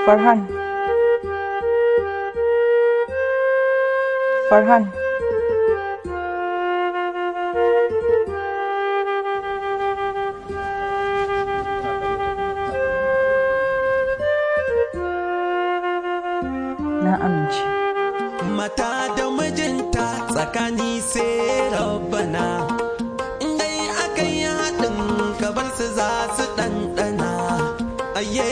Farhan. Farhan. Na amince. Mata da mijinta tsakani sai rabbana. Dai aka yi haɗin gabar su za su ɗanɗana. Aye.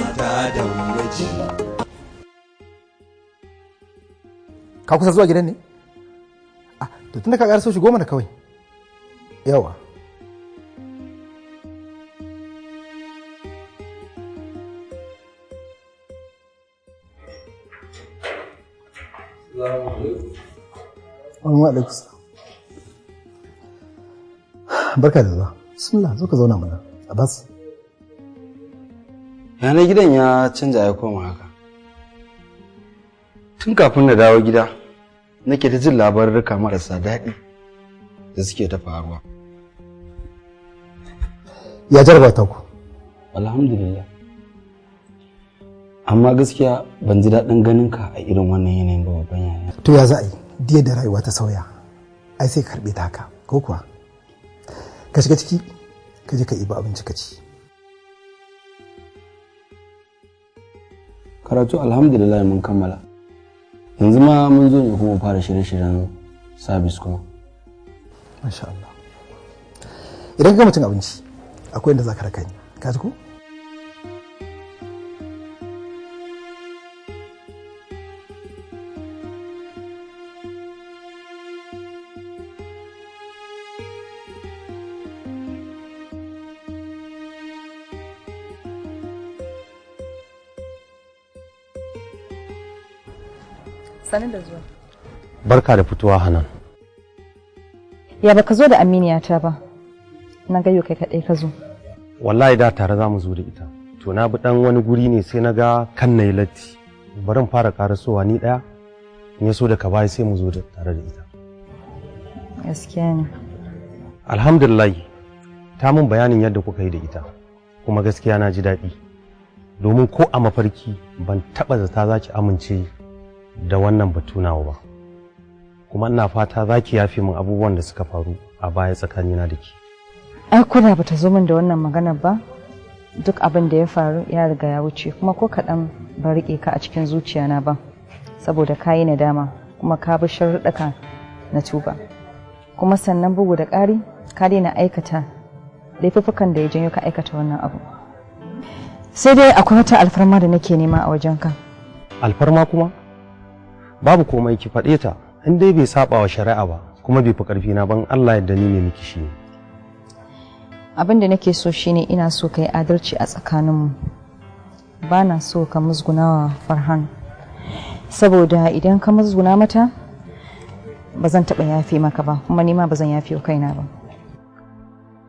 Mata da miji. Ka kusa zuwa gidan ne? To tunda ka ƙarso shigo mana kawai. Yawa. Wa alaikum salam. Barka da zuwa. Bismillah, zo ka zauna mana. Abbas. Yana gidan ya canja ya koma haka. Tun kafin na dawo gida, nake ta jin labarurruka marasa daɗi da suke ta faruwa. Ya jarbata ku? Alhamdulillah. Amma gaskiya ban ji daɗin ganin ka a irin wannan yanayin ba babban yaya. To ya za a yi? Diya da rayuwa ta sauya. Ai sai karɓe ta haka, ko kuwa? Ka shiga ciki, ka je ka iba abinci ka ci. Karatu alhamdulillah mun kammala. Yanzu ma mun zo ne kuma fara shirye-shiryen sabis kuma. Masha Allah. Idan ka gama cin abinci, akwai inda za ka raka ni. Ka ji ko? Sanin da zuwa. Barka da fitowa Hanan. Ya baka zo da aminiyata ba. Na ga yau kai kaɗai ka zo. Wallahi da tare za mu zo da ita. To na bi dan wani guri ne sai na ga kan nayi latti. Bari in fara karasowa ni daya. In ya so da ka bai sai mu zo da tare da ita. Gaskiya ne. Alhamdulillah. Ta mun bayanin yadda kuka yi da ita. Kuma gaskiya na ji daɗi. Domin ko a mafarki ban taɓa zata za ki amince da wannan batu nawa ba. Kuma ina fata za ki yafe min abubuwan da suka faru a baya tsakanina da ke. Ai kuna bata zo min da wannan maganar ba. Duk abin da ya faru ya riga ya wuce kuma ko kaɗan ban riƙe ka a cikin zuciyana ba. Saboda ka yi nadama kuma ka bi sharuɗaka na tuba. Kuma sannan bugu da ƙari ka daina aikata laifuffukan da ya janyo ka aikata wannan abu. Sai dai akwai wata alfarma da nake nema a wajenka. Alfarma kuma? Babu komai ki faɗe ta, in dai bai saba wa shari'a ba kuma bai fi ƙarfi na ban Allah yadda ni ne miki shi. Abin da nake so shine ina so ka yi adalci a tsakaninmu. Ba na so ka musgunawa Farhan. Saboda idan ka musguna mata ba zan taɓa yafe maka ba kuma ni ma ba zan yafe wa kaina ba.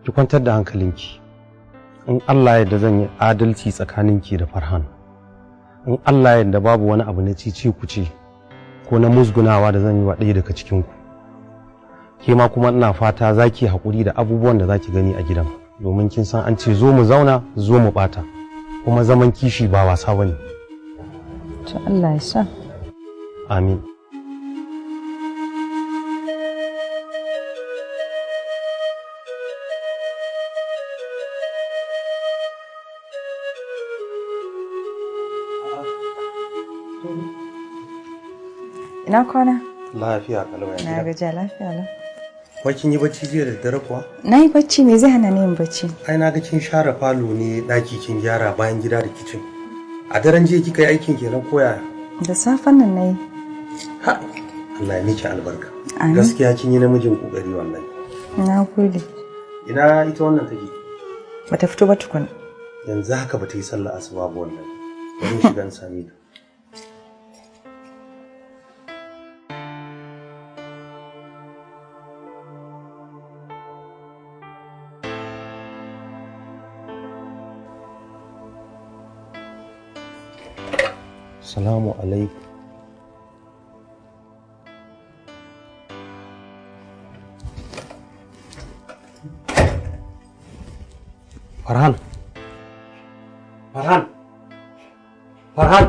Ki kwantar da hankalinki. In Allah yadda zan yi adalci tsakaninki da Farhan. In Allah yadda babu wani abu na cici ku ce ko na musgunawa da zan yi wa ɗaya daga cikinku. Ke ma kuma ina fata za ki haƙuri da abubuwan da za ki gani a gidan, domin kin san an ce zo mu zauna zo mu ɓata, kuma zaman kishi ba wasa ba ne. To Allah ya sa. Amin. Ina kwana? Lafiya kalwa ya Na gaja lafiya lau. Wai kin yi bacci jiya da dare kuwa? Na yi bacci, me zai hana ni yin bacci? Ai na ga kin share falo ne, daki kin gyara bayan gida da kicin. A daren jiya kika yi aikin kenan koya? Da safen nan nayi. Ha, Allah ya miki albarka. Amin. Gaskiya kin yi namijin kokari wallahi. Na gode. Ina ita wannan take? Bata fito ba tukun. Yanzu haka bata yi sallah asuba ba wallahi. Bari shiga in same ta. Assalamu alaikum. Farhan. Farhan. Farhan.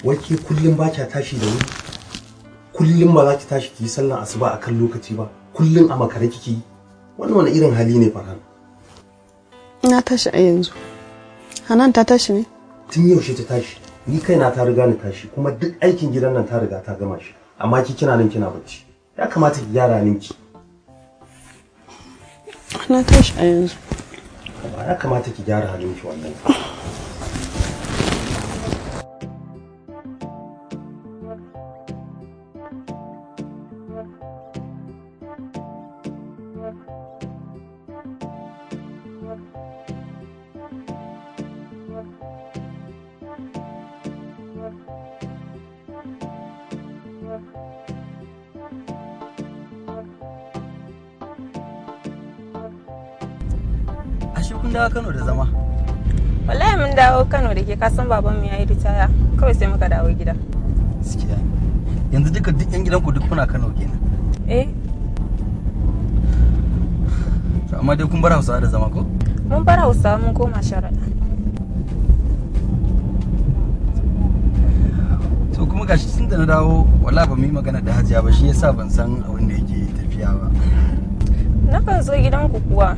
Wake kullum ba kya tashi da wuri? Kullum ba za ki tashi ki yi sallar asuba a kan lokaci ba? Kullum a makare kike yi? Wannan wani irin hali ne Farhan? Na tashi a yanzu. Hanan ta tashi ne? Tun yaushe ta tashi? Ni kaina ta riga ni tashi kuma duk aikin gidan nan ta riga ta gama shi. Amma ki kina nan kina bacci. Ya kamata ki gyara ninki. Na tashi a yanzu. Ya kamata ki gyara halinki wannan. Ashe kun dawo Kano da zama? Wallahi mun dawo Kano da ke kasan babanmu ya yi ritaya kawai sai muka dawo gida. Gaskiya. Yanzu duk yan gidanku duk kuna Kano kenan. Eh. To amma dai kun bar Hausawa da zama ko? Mun bar Hausawa mun koma sharaɗa. To kuma gashi tun da na dawo wallahi ba mu yi magana da Hajiya ba shi yasa ban san abin da yake tafiya ba. Nakan zo gidanku kuwa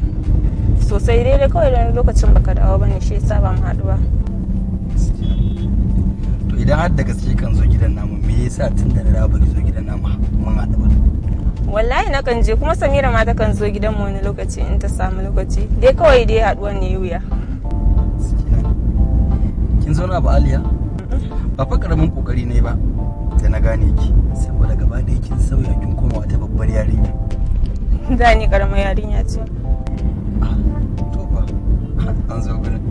sosai daidai kawai da lokacin baka dawo bane shi yasa ba mu haɗu ba. To idan har da gaske kan zo gidan namu me yasa tun da na dawo ba zo gidan namu mun haɗu ba? Wallahi nakan je kuma Samira ma ta kan zo gidan mu wani lokaci in ta samu lokaci dai kawai dai haɗuwan ne wuya. Kin zo na ba Aliya? Ba fa karamin kokari ne ba da na gane ki saboda gaba da kin sauya kin koma wata babbar yarinya. Da ni karamar yarinya ce. An zo gurin.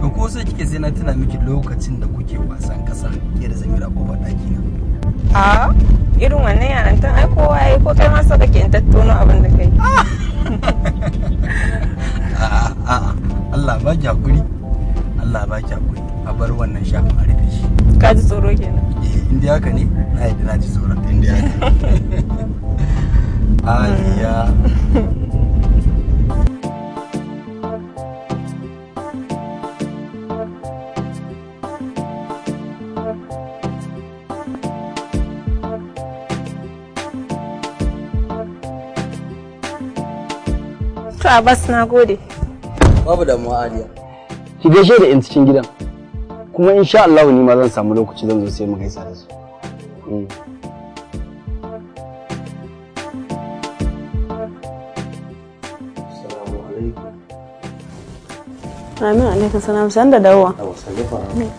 To ko sai kike sai na tuna miki lokacin da kuke wasan kasa ke da Zamira ko ba daki na. A irin wannan yaran tan ai kowa yayi ko kai ma so kake in tattono abin da kai. A Allah ba ki hakuri. Allah ba ki hakuri. A bar wannan shafin a rufe shi. Ka ji tsoro kenan. Inda haka ne na yadda na ji tsoron inda haka. Aliya. To Abbas na gode. Babu damuwa Aliya. Ki gaishe da 'yan cikin gidan. Kuma insha Allah ni ma zan samu lokaci zan zo sai mu gaisa da su. Assalamu alaikum. Amin alaikum salam san da dawowa.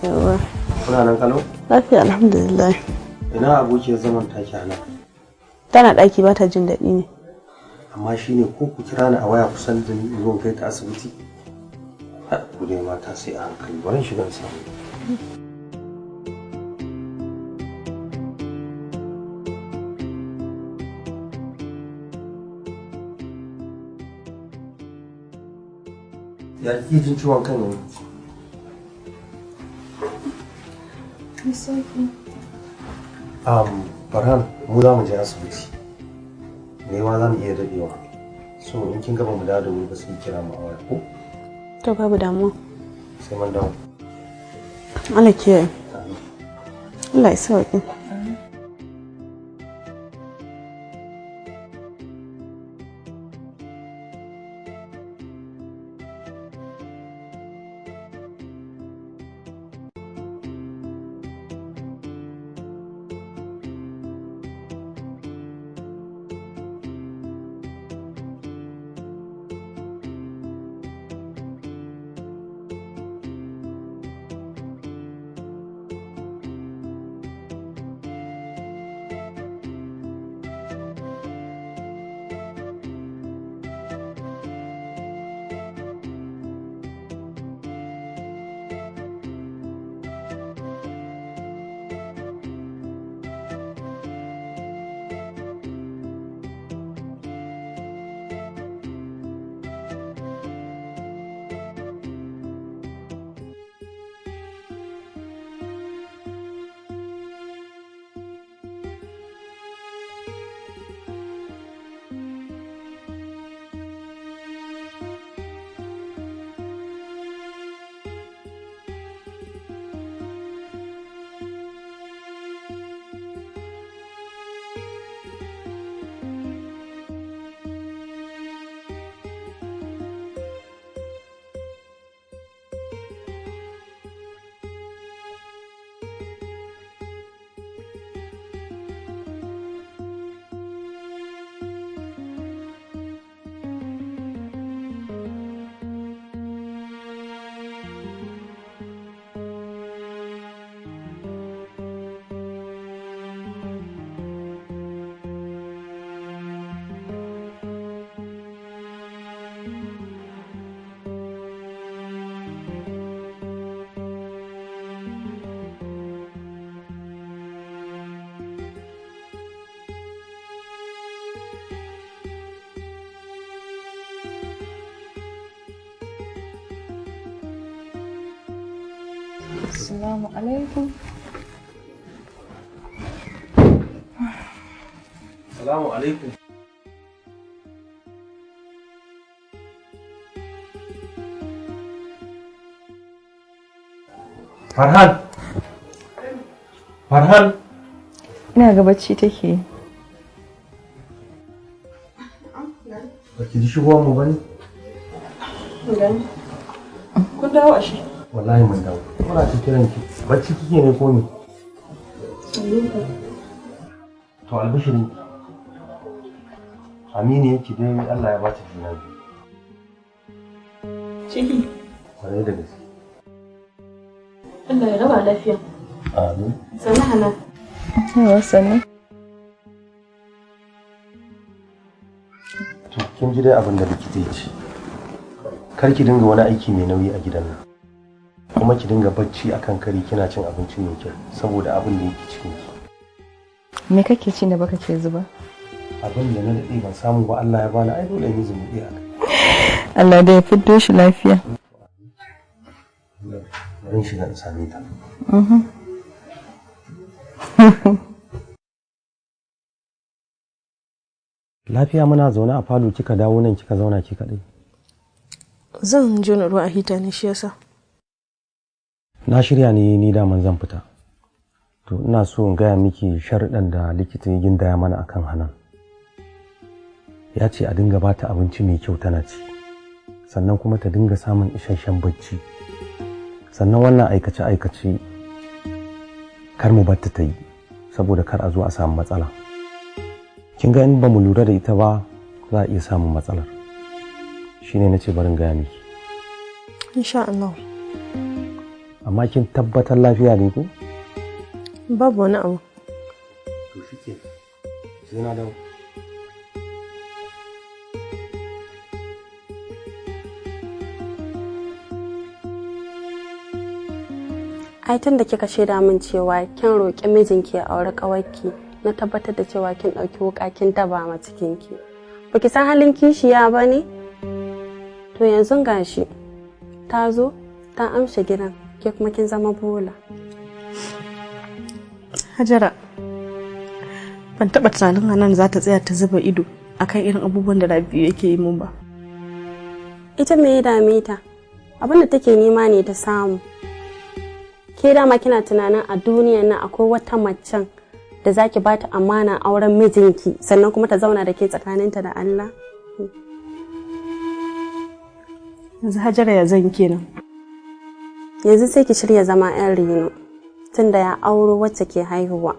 Yawa. Kuna nan kalau? Lafiya alhamdulillah. Ina abokiyar zaman take a nan. Tana daki ba ta jin daɗi ne. Amma shine ko ku kira ni a waya kusan da ni zo kai ta asibiti. Ku dai mata sai a hankali bari shiga samu. Ya kike jin ciwon kan ne? Farhan, mu za mu je asibiti. Me yawa za mu iya dadewa. So in kin gaba mu dawo da wuri ba sai kira mu a waya ko? To babu damuwa. Sai mun dawo. Allah kiyaye. Allah ya sauke. Assalamu alaikum. Assalamu alaikum. Farhan. Farhan. Ina ga bacci take. Ba ki ji shigowar mu bane? Kun dawo ashe? Wallahi mun dawo. Muna ta kiran ki. Bacci kike ne ko me? To albishirin. Amini yake dai Allah ya bata juna biyu. Ciki. Kwarai da gaske. Allah ya raba lafiya. Amin. Sannu Hana. Yawa sannu. To kin ji dai abin da likita ya ce. Kar ki dinga wani aiki mai nauyi a gidan nan. Kuma ki dinga bacci akan kari kina cin abinci mai kyau saboda abin da yake cikin ki. Me kake ci da baka ke zuba? Abin da na daɗe ban samu ba Allah ya bani ai dole ne zumuɗi a kai. Allah da ya fiddo shi lafiya. Bari shiga in same ta. Lafiya muna zaune a falo kika dawo nan kika zauna ki kaɗai. Zan jona ruwa a hita ne shi yasa. Na shirya ne ni daman zan fita. To ina so in gaya miki sharuɗan da likita ya gindaya mana akan Hanan. Ya ce a dinga bata abinci mai kyau tana ci. Sannan kuma ta dinga samun isasshen bacci. Sannan wannan aikace-aikace kar mu batta ta yi saboda kar a zo a samu matsala. Kin ga in ba mu lura da ita ba za a iya samun matsalar. Shine nace barin gaya miki. Insha Allah. Amma kin tabbatar lafiya ne ko? Babu wani abu. To shike. Sai na dawo. Ai tun da kika shaida min cewa kin roƙi mijinki ya aure ƙawarki, na tabbatar da cewa kin ɗauki wuƙa kin daba ma cikinki. Ba ki san halin kishiya ba ne? To yanzu gashi ta zo ta amshe gidan, ke kuma kin zama bola. Hajara, ban taɓa tunanin Hanan za ta tsaya ta zuba ido akan irin abubuwan da Rabi'u yake yi mun ba. Ita me ya dame ta? Abin da take nema ne ta samu. Ke dama kina tunanin a duniyan nan akwai wata macen da zaki bata amana auren mijinki sannan kuma ta zauna da ke tsakaninta da Allah? Yanzu Hajara ya zan kenan. Yanzu sai ki shirya zama 'yan reno tunda ya auro wacce ke haihuwa.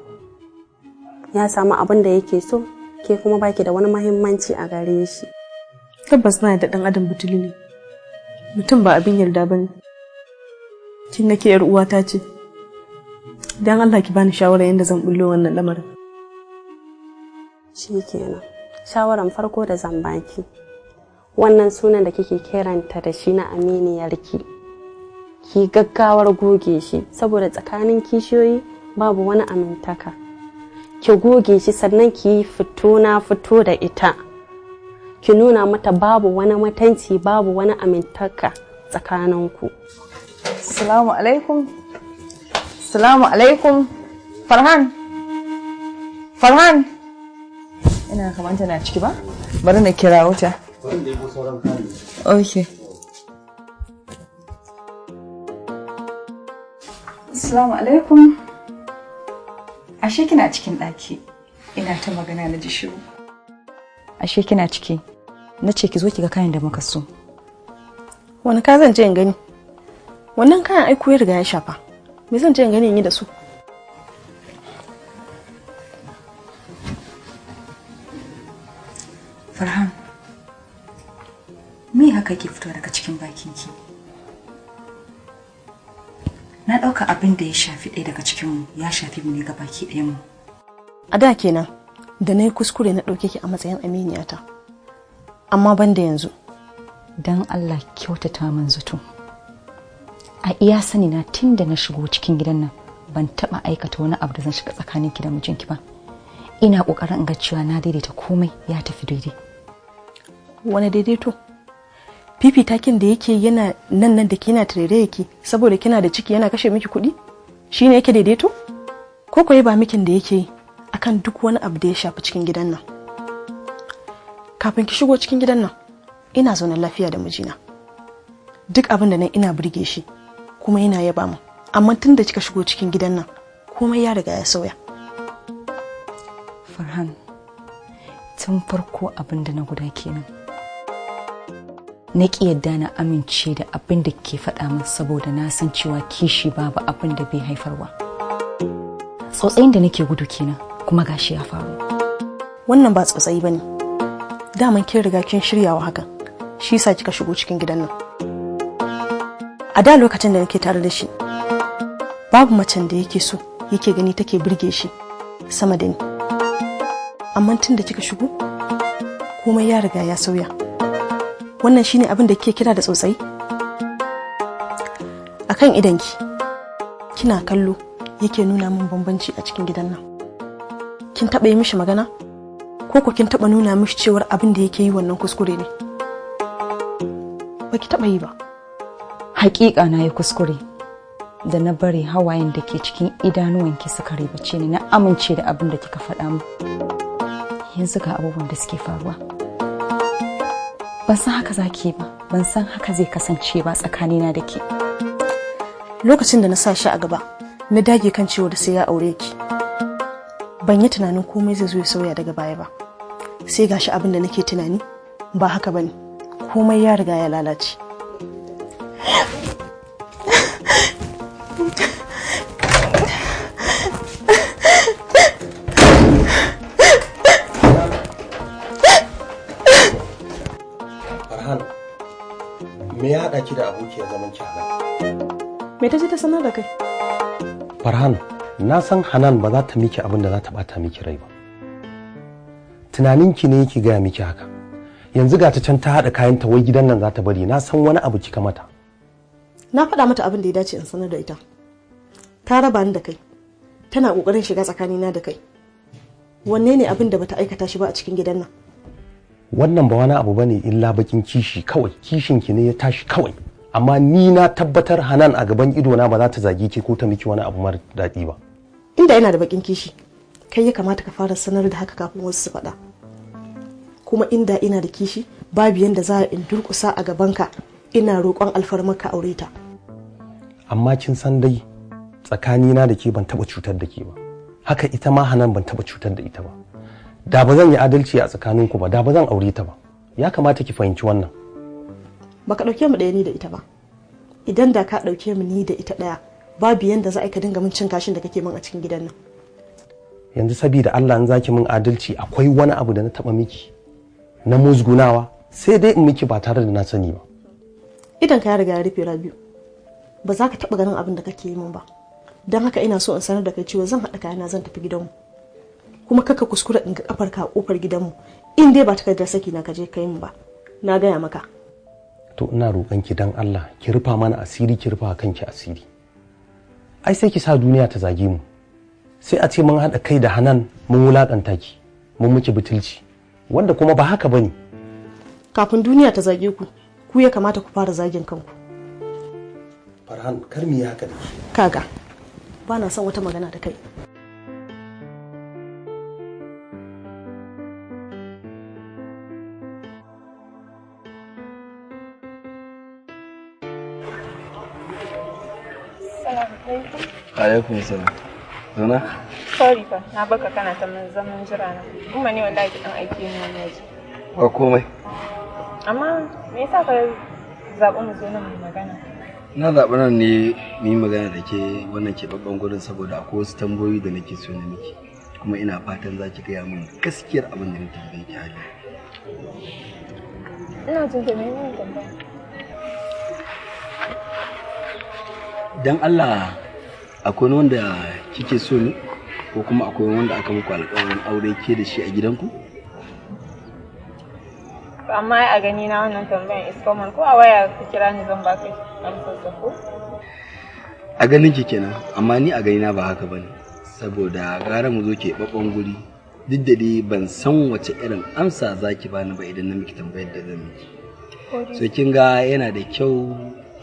Ya samu abin da yake so, ke kuma baki da wani muhimmanci a gare shi. Tabbas na da ɗan adam butuli ne. Mutum ba abin yarda bane. Kin nake yar uwata ce. Dan Allah ki bani shawara yanda zan bullo wannan lamarin. Shikenan. Shawaran farko da zan baki. Wannan sunan da kike kiranta da shi na aminiyarki. Ki gaggawar goge shi saboda tsakanin kishiyoyi babu wani amintaka. Ki goge shi sannan ki fito na fito da ita. Ki nuna mata babu wani mutunci babu wani amintaka tsakaninku. Assalamu alaikum. Assalamu alaikum. Farhan. Farhan. Ina kamar tana ciki ba? Bari na kira wuta. Bari da yabo sauran kayan. Okay. Assalamu alaikum. Ashe kina cikin ɗaki. Ina ta magana na ji shiru. Ashe kina ciki. Na ce ki zo ki ga kayan da muka so. Wani ka zan je in gani? Wannan kayan aiko ya riga ya shafa. Me zan je in gani in yi da su? Farhan. Me haka ke fito daga cikin bakinki? Na ɗauka abin da ya shafi ɗaya daga cikinmu ya shafi mu ne ga baki ɗayanmu. A da kenan da na yi kuskure na ɗauke ki a matsayin aminiyata. Amma ban da yanzu. Don Allah kyautata min zato. A iya sani na tun da na shigo cikin gidan nan ban taɓa aikata wani abu da zan shiga tsakaninki da mijinki ba. Ina ƙoƙarin in ga cewa na daidaita komai ya tafi daidai. Wani daidaito? Fifitakin da yake yana nan da ke yana tarere yake saboda kina da ciki yana kashe miki kuɗi? shi ne yake daidaito ko kuwa ba mikin da yake yi akan duk wani abu da ya shafi cikin gidan nan. Kafin ki shigo cikin gidan nan ina zaune lafiya da mijina, duk abin da nan ina burge shi kuma yana yaba mu, amma tun da kika shigo cikin gidan nan komai ya riga ya sauya. Farhan, tun farko abin da na guda kenan, na ƙi yadda na amince da abin da ke faɗa min saboda na san cewa kishi babu abin da bai haifarwa. Tsautsayin da nake gudu kenan kuma gashi ya faru. Wannan ba tsautsayi bane, daman kin riga kin shiryawa hakan, shi yasa kika shigo cikin gidan nan. A da lokacin da nake tare da shi babu macen da yake so yake gani take burge shi sama da ni, amma tun da kika shigo komai ya riga ya sauya. Wannan shine abin da kike kira da tsautsayi? Akan idanki kina kallo yake nuna min bambanci a cikin gidan nan. Kin taba yi mishi magana ko ko kin taba nuna mishi cewar abin da yake yi wannan kuskure ne? Baki taba yi ba. Hakika na yi kuskure da na bari hawayen da ke cikin idanuwanki suka ribace ni, na amince da abin da kika faɗa min. Yanzu ga abubuwan da suke faruwa. Ban san haka zaki ba, ban san haka zai kasance ba tsakanina da ke. Lokacin da na sa shi a gaba na dage kan cewa da sai ya aure ki, ban yi tunanin komai zai zo ya sauya daga baya ba. Sai gashi abin da nake tunani ba haka bane, komai ya riga ya lalace. Me ya haɗa ki da abokiyar zaman ki Hanan? Me ta ce ta sanar da kai? Farhan, na san Hanan ba za ta miki abin da za ta bata miki rai ba. Tunaninki ne yake gaya miki haka. Yanzu ga ta can ta haɗa kayanta wai gidan nan za ta bari, na san wani abu kika mata. Na faɗa mata abin da ya dace in sanar da ita. Ta raba ni da kai. Tana ƙoƙarin shiga tsakanina da kai. Wanne ne abin da bata aikata shi ba a cikin gidan nan? Wannan ba wani abu bane illa bakin kishi kawai, kishin ki ne ya tashi kawai. Amma ni na tabbatar Hanan a gaban ido na ba za ta zage ki ko ta miki wani abu mara daɗi ba. Inda yana da bakin kishi, kai ya kamata ka fara sanar da haka kafin wasu su faɗa. Kuma inda ina da kishi, babu yanda za a in durƙusa a gabanka ina roƙon alfarmar ka aure ta. Amma kin san dai tsakanina da ke ban taɓa cutar da ke ba. Haka ita ma Hanan ban taɓa cutar da ita ba. Da ba zan yi adalci a tsakaninku ba, da ba zan aure ta ba. Ya kamata ki fahimci wannan. Baka ɗauke mu ɗaya ni da ita ba. Idan da ka ɗauke mu ni da ita ɗaya, babu yanda za a ka dinga min cin kashin da kake min a cikin gidan nan. Yanzu saboda Allah in zaki min adalci, akwai wani abu da na taɓa miki na musgunawa, sai dai in miki ba tare da na sani ba. Idan ka ya riga ya rufe Rabiu, ba za ka taɓa ganin abin da kake yi min ba. Don haka ina so in sanar da kai cewa zan haɗa kayana zan tafi gidanmu. Kuma kaka kuskura in ga kafarka a kofar gidanmu, in dai ba takardar saki na kaje kai mu ba. Na gaya maka. To ina roƙon ki dan Allah ki rufa mana asiri, ki rufa kanki asiri. Ai sai ki sa duniya ta zage mu. Sai a ce mun haɗa kai da Hanan mun wulaƙanta ki, mun miki butulci, wanda kuma ba haka bane. Kafin duniya ta zage ku, ku ya kamata ku fara zagin kanku. Farhan, kar mu yi haka da ki. Kaga, ba na son wata magana da kai. Alaikum salam. Zana? Sorry fa, na baka kana ta zaman jira na. Kuma ne wallahi ki dan aike ni wani waje. Ba komai. Amma me yasa ka zaɓi mu zo nan mu magana? Na zaɓi nan ne mu yi magana da ke wannan keɓaɓɓen gurin saboda akwai wasu tambayoyi da nake so na miki. Kuma ina fatan za ki gaya min gaskiyar abin da na tambaye ki hali. Ina jin da menene tambaya? Dan Allah akwai wanda kike so ne ko kuma akwai wanda aka muku alƙawarin aure ke da shi a gidanku? Amma a gani na wannan tambayan is common, ko a waya ka kira ni zan baka amsar ko? A ganin ki kenan, amma ni a gani na ba haka bane. Saboda gara mu zo ke babban guri. Duk da dai ban san wace irin amsa zaki bani ba idan na miki tambayar da zan miki. So kin ga yana da kyau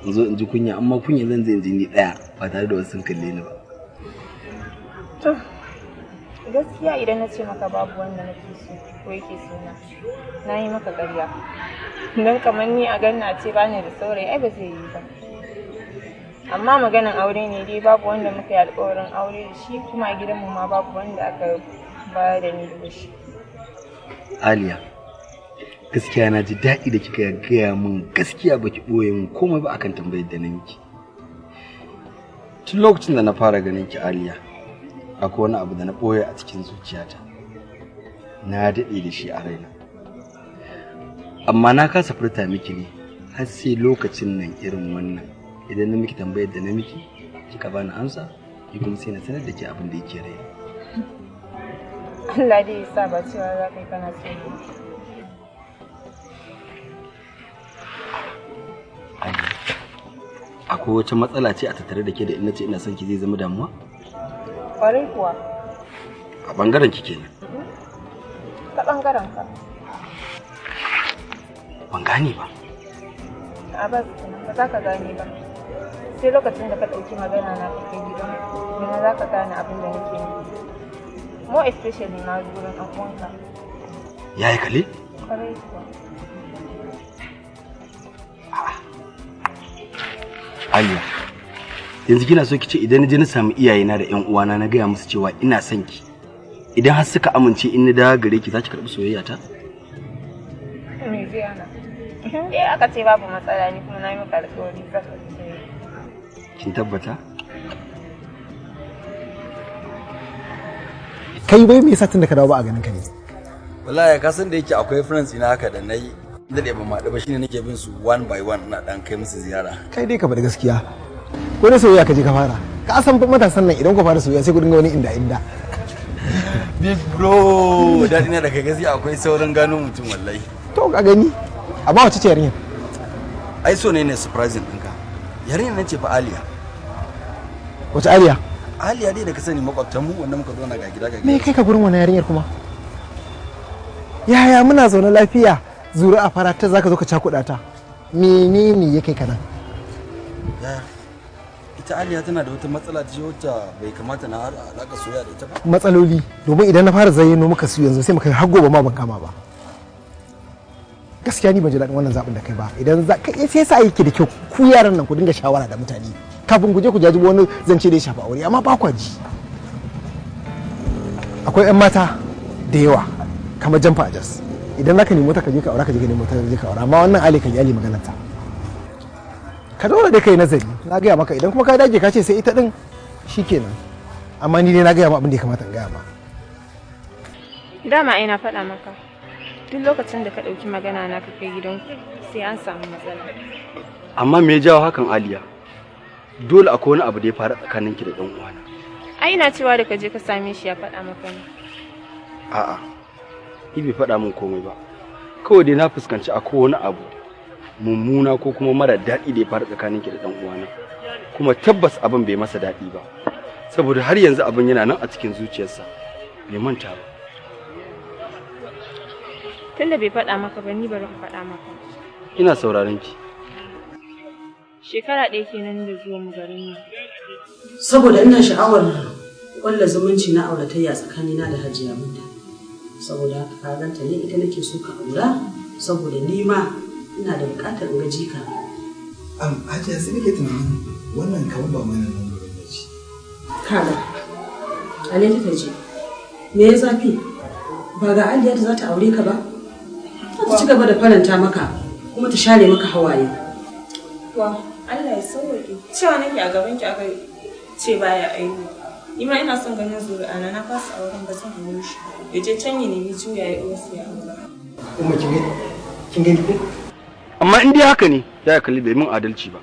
in zo in ji kunya, amma kunya zan je in ji ni daya ba tare da wasu sun kalle ni ba. To, gaskiya idan na ce maka babu wanda nake so ko yake so na yi maka ƙarya. Don kamar ni a ganna ce bani da saurayi ai ba zai yi ba. Amma maganan aure ne dai babu wanda muka yi alƙawarin aure da shi kuma a gidanmu ma babu wanda aka bayar da ni da shi. Aliya, gaskiya na ji daɗi da kika gaya min gaskiya baki ɓoye min komai ba akan tambayar da na miki. Tun lokacin da na fara ganin ki Aliya, akwai wani abu da na ɓoye a cikin zuciyata. Na daɗe da shi a raina. Amma na kasa furta miki ne har sai lokacin nan irin wannan. Idan na miki tambayar da na miki, kika bani amsa, ki kuma sai na sanar da ke abin da yake raina. Allah dai ya sa ba cewa za ka yi kana so ne. Akwai wata matsala ce a tattare da ke da ina ce ina son ki zai zama damuwa? Kwarai kuwa. A bangaren ki kenan. Ta bangaren ka. Ban gane ba. A ba ba za ka gane ba. Sai lokacin da ka ɗauki magana na kai gidan, yana za ka gane abin da nake nufi. More especially na zuwan ɗan uwanka. Yayi kale? Kwarai kuwa. Aliya, yanzu kina so ki ce idan na je na samu iyayena da ƴan uwana na gaya musu cewa ina son ki, idan har suka amince in na dawo gare ki za ki karɓi soyayya ta? Me zai hana? Eh aka ce babu matsala ni kuma na yi maka alƙawari za ka soyayya. Kin tabbata? Kai bai me yasa tun da ka dawo ba a ganin ka ne? Wallahi ka san da yake akwai friends ina haka da nayi dade ba ma ba shine nake bin su one by one ina dan kai musu ziyara. Kai dai ka bada gaskiya. Ko da soyayya ka je ka fara. Ka san fa matasan nan idan ku fara soyayya sai ku dinga wani inda. Big bro, dadi na da kai gaskiya akwai sauran gano mutum wallahi. To ka gani. Amma wace ce yarinya? Ai so ne surprising ɗinka. Yarinya nan ce fa Aliya. Wace Aliya? Aliya dai da ka sani makwabtan mu wanda muka zo na ga gida. Me kai ka gurin wannan yarinyar kuma? Yaya muna zaune lafiya zuri'a fara ta zaka zo ka cakuɗa ta. Menene ya kai ka nan? Ya. Ita Aliya tana da wata matsala ce wacce bai kamata na alaka soyayya da ita ba. Matsaloli domin idan na fara zayyano muka su yanzu sai muka har gobe ma ban kama ba. Gaskiya ni ban ji daɗin wannan zaɓin da kai ba. Idan za ka sai sa yake da kyau ku yaran nan ku dinga shawara da mutane. Kafin ku je ku jajibo wani zance da ya shafa aure amma ba ku ji. Akwai 'yan mata da yawa kamar jamfa a jas. Idan zaka nemi wata ka je ka aura ka je ka nemi wata ka je ka aura amma wannan Ali kan iyali maganar ta. Ka dole da kai nazari na gaya maka idan kuma ka dage ka ce sai ita din shikenan. Amma ni dai na gaya ma abin da ya kamata in gaya ma. Dama ai na faɗa maka. Duk lokacin da ka ɗauki magana na ka kai gidanku sai an samu matsala. Amma me ya jawo hakan Aliya? Dole akwai wani abu da ya faru tsakaninki da ɗan uwana. Ai ina cewa da ka je ka same shi ya faɗa maka ne. A'a. Ni bai faɗa min komai ba. Kawai dai na fuskanci akwai wani abu mummuna ko kuma mara daɗi da ya faru tsakaninki da ɗan uwana. Kuma tabbas abin bai masa daɗi ba. Saboda har yanzu abin yana nan a cikin zuciyarsa. Bai manta ba. Tunda bai faɗa maka ba ni bari in faɗa maka. Ina sauraron ki. Shekara ɗaya kenan da zuwa mu garin nan. Saboda ina sha'awar walla zumunci na auratayya tsakanina da Hajiya Binta. Saboda haka ka ganta ne ita nake so ka aura saboda ni ma ina da buƙatar in ga jika. Hajiya sai nake tunanin wannan kawai ba mana nan gurin bace. Kaga. Ale ta je. Me ya zafi? Ba ga Aliya za ta aure ka ba? Ta ci gaba da faranta maka kuma ta share maka hawaye. Wa Allah ya sauke. Cewa nake a gaban ki aka ce baya aini. Ni ma ina son ganin zuri'a na fasa auren ba zan aure shi. Ya je can ya nemi juya ya uwarsa ya aura. Umma kin gani ko? Amma in dai haka ne ya kalli bai min adalci ba.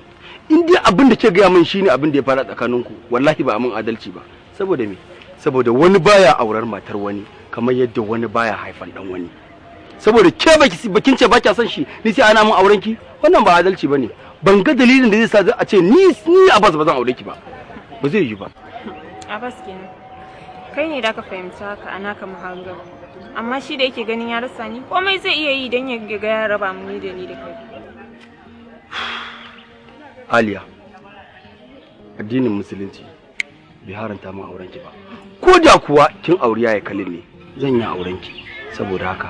In dai abin da ke gaya min shine abin da ya fara tsakaninku wallahi ba min adalci ba. Saboda me? Saboda wani baya aurar matar wani kamar yadda wani baya haifan dan wani. Saboda ke bakin ce ba kya son shi ni sai ana min auren ki wannan ba adalci bane. Ban ga dalilin da zai sa a ce ni Abbas ba zan aure ki ba. Ba zai yi ba. Abbas kenan. Kai ne da ka fahimci haka a naka muhangar. Amma shi da yake ganin ya rasa ni komai zai iya yi don ya ga ya raba mu ni da ni da kai. Aliya, addinin musulunci bai haranta min auren ki ba. Ko da kuwa kin auri yaya Khalil ne, zan yi auren ki. Saboda haka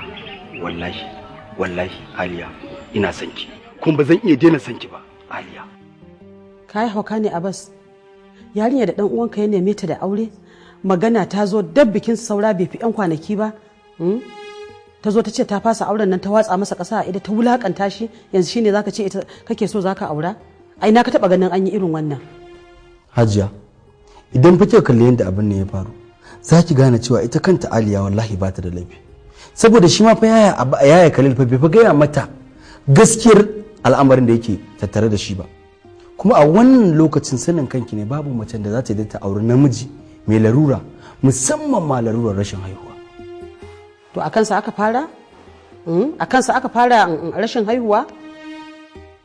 wallahi Aliya ina son ki. Kuma ba zan iya daina son ki ba, Aliya. Kai hauka ne Abbas. Yarinya da dan uwanka ya neme ta da aure, magana ta zo dab bikin saura bai fi yan kwanaki ba. Ta zo ta ce ta fasa auren nan ta watsa masa ƙasa a ida ta wulakanta shi, yanzu shine zaka ce ita kake so zaka aura? Ai na ka taba ganin an yi irin wannan. Hajiya, idan fa kika kalle yadda abin ne ya faru, za ki gane cewa ita kanta Aliya wallahi ba ta da laifi. Saboda shi ma fa yaya Khalil fa bai fa gaya mata gaskiyar al'amarin da yake tattare da shi ba. Kuma a wannan lokacin sanin kanki ne babu macen da za ta yi ta auri namiji mai larura, musamman ma larurar rashin haihuwa. To a kansa aka fara? A kansa aka fara rashin haihuwa?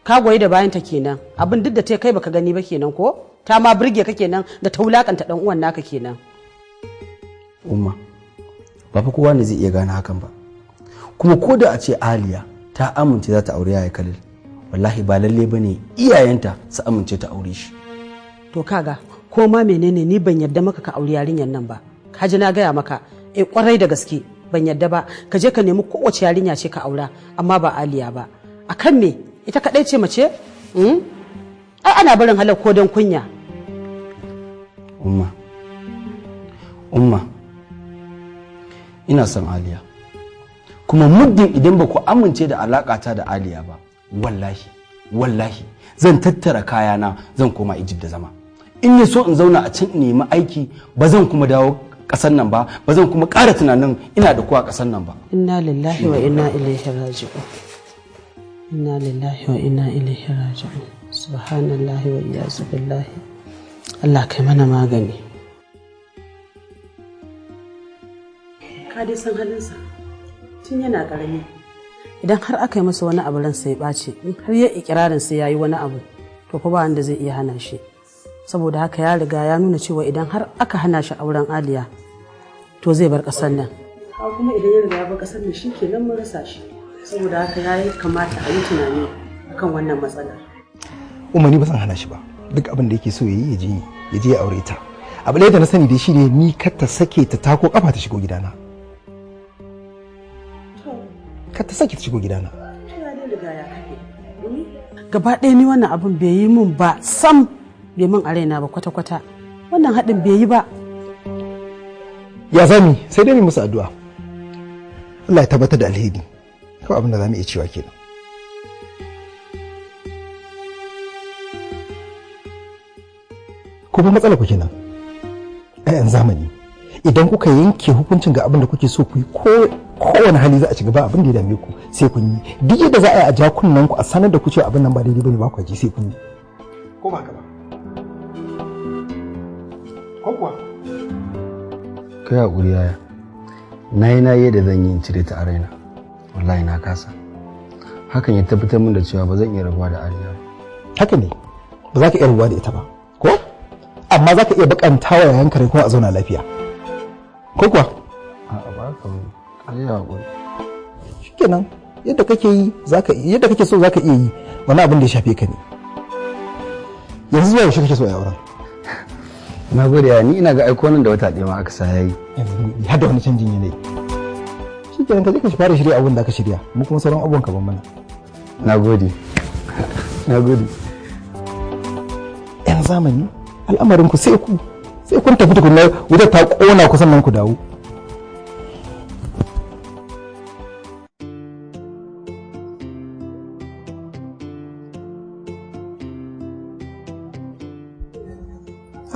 Ka goyi da bayanta kenan. Abin duk da ta kai baka gani ba kenan ko? Ta ma burge ka kenan da ta wulakanta dan uwan naka kenan. Umma, ba fa kowa ne zai iya gane hakan ba. Kuma ko da a ce Aliya ta amince za ta aure yaya Khalil, wallahi ba lalle bane iyayenta su amince ta aure shi. To kaga, ko ma menene ni ban yarda maka ka aure yarinyar nan ba. Ka ji na gaya maka, kwarai da gaske ban yarda ba. Ka je ka nemi kowace yarinya ce ka aura, amma ba Aliya ba. Akan me? Ita kadai ce mace? Ai ana barin halar ko don kunya. Umma, ina son Aliya. Kuma muddin idan ba ku amince da alakata da Aliya ba, wallahi zan tattara kayana zan koma Egypt da zama. In ya so in zauna a can nemi aiki, ba zan kuma dawo ƙasar nan ba zan kuma ƙara tunanin ina da kuwa ƙasar nan ba. Inna lillahi wa inna ilaihi raji'un. Inna lillahi wa inna ilaihi raji'un. Subhanallahi wa iyyazu billahi. Allah kai mana magani. Ka dai san halinsa tun yana karami. Idan har aka yi masa wani abu ran sai ya ɓace, in har ya ikirarin sai yayi wani abu, to fa ba wanda zai iya hana shi. Saboda haka ya riga ya nuna cewa idan har aka hana shi auren Aliya, to zai bar ƙasar nan. Kuma idan ya riga ya bar ƙasar nan shi kenan mun rasa shi. Saboda haka ya kamata a yi tunani akan wannan matsalar. Umma ni ba san hana shi ba. Duk abin da yake so yayi ya je ya aure ta. Abu da na sani dai shi ne ni kar ta sake ta tako kafa ta shigo gidana. Kar ta sake ta shigo gidana. Gaba ɗaya ni wannan abin bai yi min ba sam, bai min a raina ba kwata-kwata. Wannan haɗin bai yi ba. Ya zami sai dai mu musu addu'a. Allah ya tabbatar da alheri. Kawai abin da za mu iya cewa kenan. Ko ba matsala ku kenan? Ɗayan zamani. Idan kuka yanke hukuncin ga abin da kuke so ku yi, kowane hali za a ci gaba abin da ya dame ku sai kun yi. Duk yadda za a yi a ja kunnen ku a sanar da ku cewa abin nan ba daidai bane ba ku ji sai kun yi. Ko ba haka ba? Ko kuwa? Kai hakuri yaya. Na yi yadda zan yi in cire ta a raina. Wallahi na kasa. Hakan ya tabbatar min da cewa ba zan iya rabuwa da Aliya ba. Haka ne. Ba za ka iya rabuwa da ita ba. Ko? Amma za ka iya bakantawa yayan kare kuma a zauna lafiya. Ko kuwa? A'a ba ka mu. Kai hakuri. Shikenan yadda kake yi yadda kake so zaka iya yi, wani abin da ya shafe ka ne. Yanzu zuwa yaushe kake so ya auren? Na gode ya, ni ina ga aiko nan da wata ɗaya ma aka sa yayi. Har da wani canjin yanayi. Shikenan ka je ka fara shirya abin da aka shirya, mu kuma sauran abubuwan ka ban mana. Na gode. Yan zamani al'amarin ku sai kun tafi tukunna wutar ta kona ku sannan ku dawo.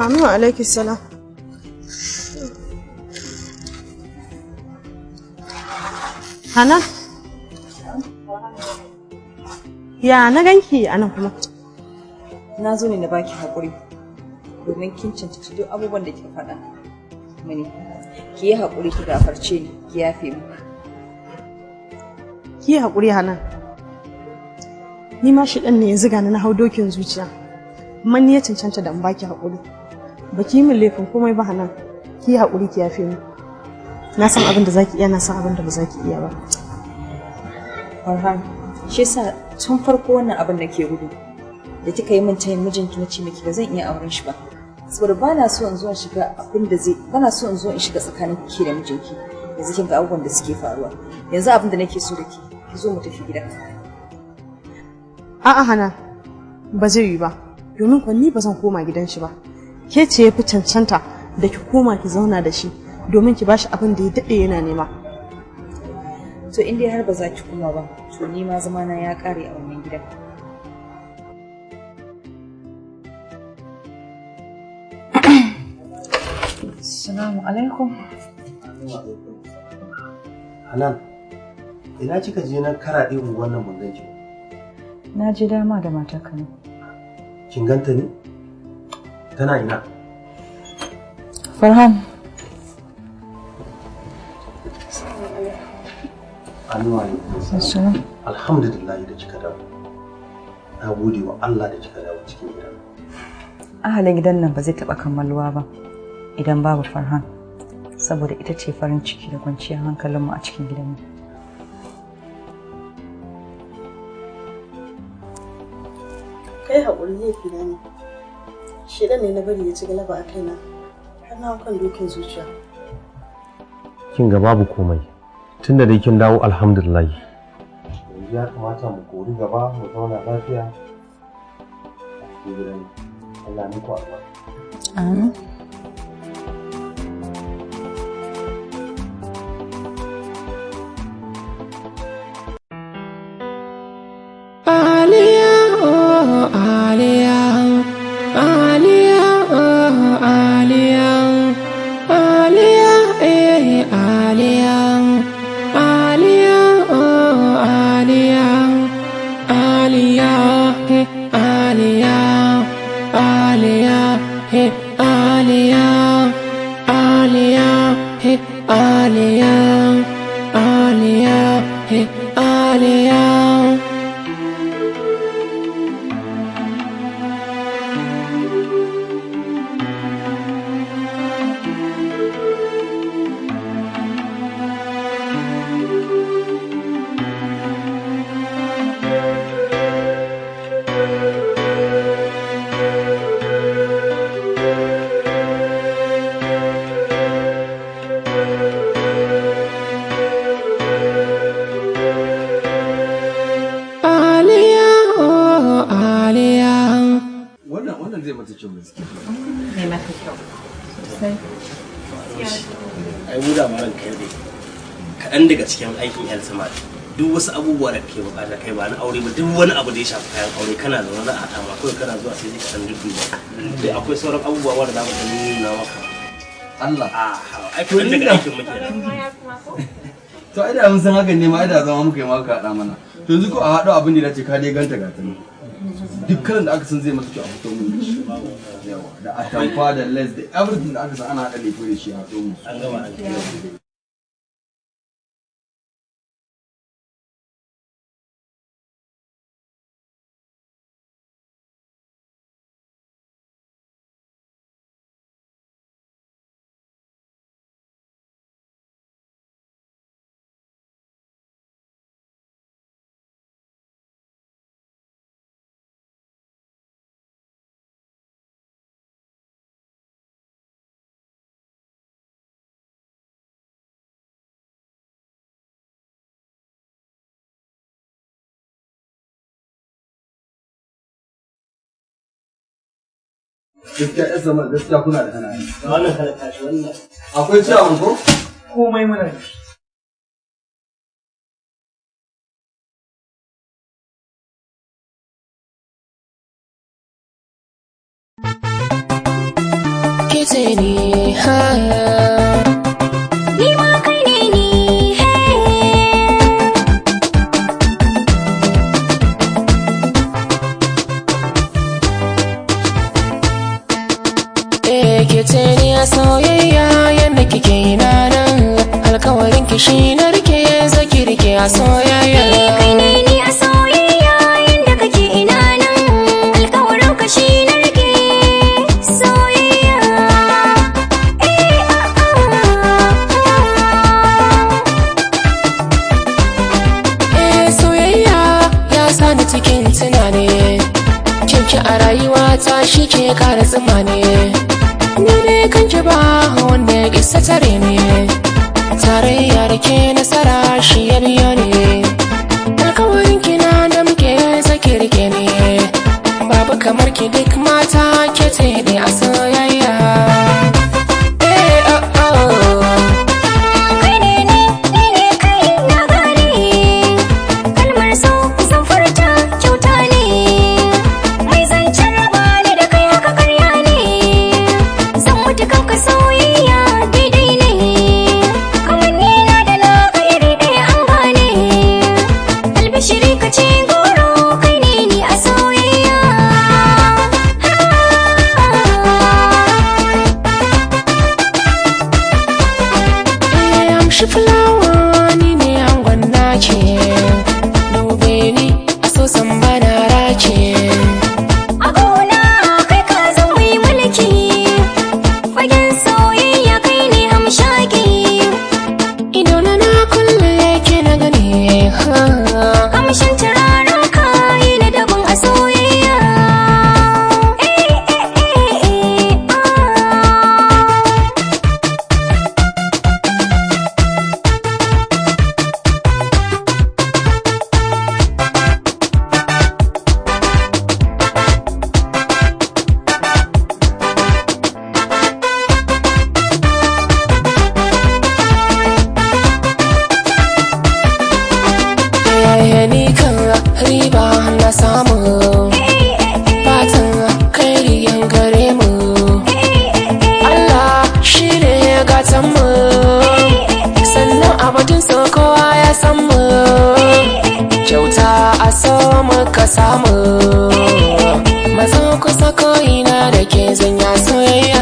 Aminu alaikis salam. Hana? Ya na ganki a nan kuma? Na zo ne na baki haƙuri domin kin cancanci duk abubuwan da kika faɗa mini. Ki yi haƙuri ki gafarce ni, ki yafe mu. Ki yi haƙuri Hana. Ni ma shi ɗan ne yanzu gani na hau dokin zuciya. Amma ni ya cancanta da in baki haƙuri. Ba ki yi min laifin komai ba Hana. Ki yi haƙuri ki yafe mu. Na san abin da zaki iya, na san abin da ba zaki iya ba. Farhan, shi yasa tun farko wannan abin da ke gudu. Da kika yi min tayin mijinki na ce miki ba zan iya auren shi ba. saboda ba na so in zo in shiga abin da zai ba na so in zo in shiga tsakanin ki da mijinki yanzu kin ga abubuwan da suke faruwa yanzu abin da nake so da ki zo mu tafi gida. A'a Hana ba zai yi ba domin kuwa ni ba zan koma gidan shi ba. Ke ce ya fi cancanta da ki koma ki zauna da shi domin ki bashi abin da ya daɗe yana nema. To in dai har ba za ki koma ba to ni ma zamana ya ƙare a wannan gidan. Assalamu alaikum. Hanan, ina kika je na karaɗe unguwan nan ban ganki ba? Na ji dama da matarka ne. Kin ganta ne? Tana ina? Farhan. Anuwa ne. Alhamdulillah da kika dawo. Na gode wa Allah da kika dawo cikin gidan. Ahalin gidan nan ba zai taɓa kammaluwa ba idan babu Farhan, saboda ita ce farin ciki da kwanciyar hankalinmu a cikin gidanmu. Kai haƙuri laifi na ne. Shedan ne na bari ya ci galaba a kaina har na kan dokin zuciya. Kin ga babu komai. Tunda dai kin dawo alhamdulillah. Yanzu ya kamata mu kori gaba mu zauna lafiya a cikin gidan. Allah ne ku albarka. Amin. Kaɗan daga cikin aikin yan sama duk wasu abubuwa da ke bukata kai ba na aure ba duk wani abu da ya shafi kayan aure kana zaune za a haɗa ma kawai kana zuwa sai ka ɗan dudduba da akwai sauran abubuwa wanda za mu ɗan nuna maka. Allah ai kaɗan daga aikin muke da. To ai da mun san hakan ne ma ai da zama muka yi maka haɗa mana. To yanzu ko a haɗo abin da ya ce ka dai ganta gata ne. Duk kalan da aka san zai masa kyau a fito mun da shi. Yawa da atamfa da les da everything da aka san ana haɗa lefe da shi a fito mun. An gama an gama. Gaskiya ya zama gaskiya kuna da hana. Wannan kada tashi wannan. Akwai ciyawan ko? Komai muna da shi. Kece ne ha. Ni ma kai ne ni kece ni a soyayya yadda kike yi nan alkawarin ki shi na rike zaki rike a soyayya. Kai ne ni a soyayya yadda kake ina nan alkawarin ka shi na rike soyayya. Soyayya ya sani cikin tunani kinki a rayuwa ta shi ke kara zuma ne. isa tare ne, tarayya da ke nasara shi ya biyo ne, alkawarin kina da muke sake rike ne, babu kamar ki duk mata ke ce ne a soyayya. Shi fulawa ni ne angon nake, dube ni a so san bana rake. A gona kai ka zan mai mulki, fagen soyayya kai ne hamshaki. Idona na kulle ke na gani, kamshin turaren kayi na daban a soyayya. Ni kan riba na samu, fatan kairiyan gare mu, Allah shi ne gatan mu, sannan abatun so kowa ya san mu, kyauta a so muka samu, mazo kusa ko'ina da ke zanya soyayya.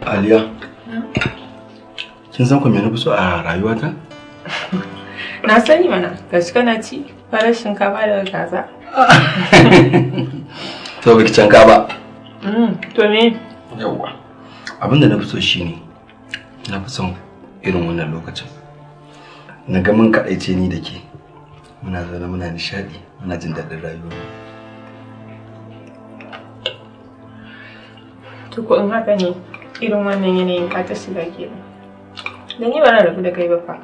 Aliya, kin san ku me na fi so a rayuwata? Na sani mana, gashi kana ci farar shinkafa da kaza. To baki canka ba. To me? Yawwa. Abin da na fi so shine na fi son irin wannan lokacin. Na ga mun kaɗaice ni da ke. Muna zaune muna nishaɗi, muna jin daɗin rayuwa. To ko in haka ne irin wannan yanayin ka ta shiga kenan. Da ni ba na rabu da kai ba fa.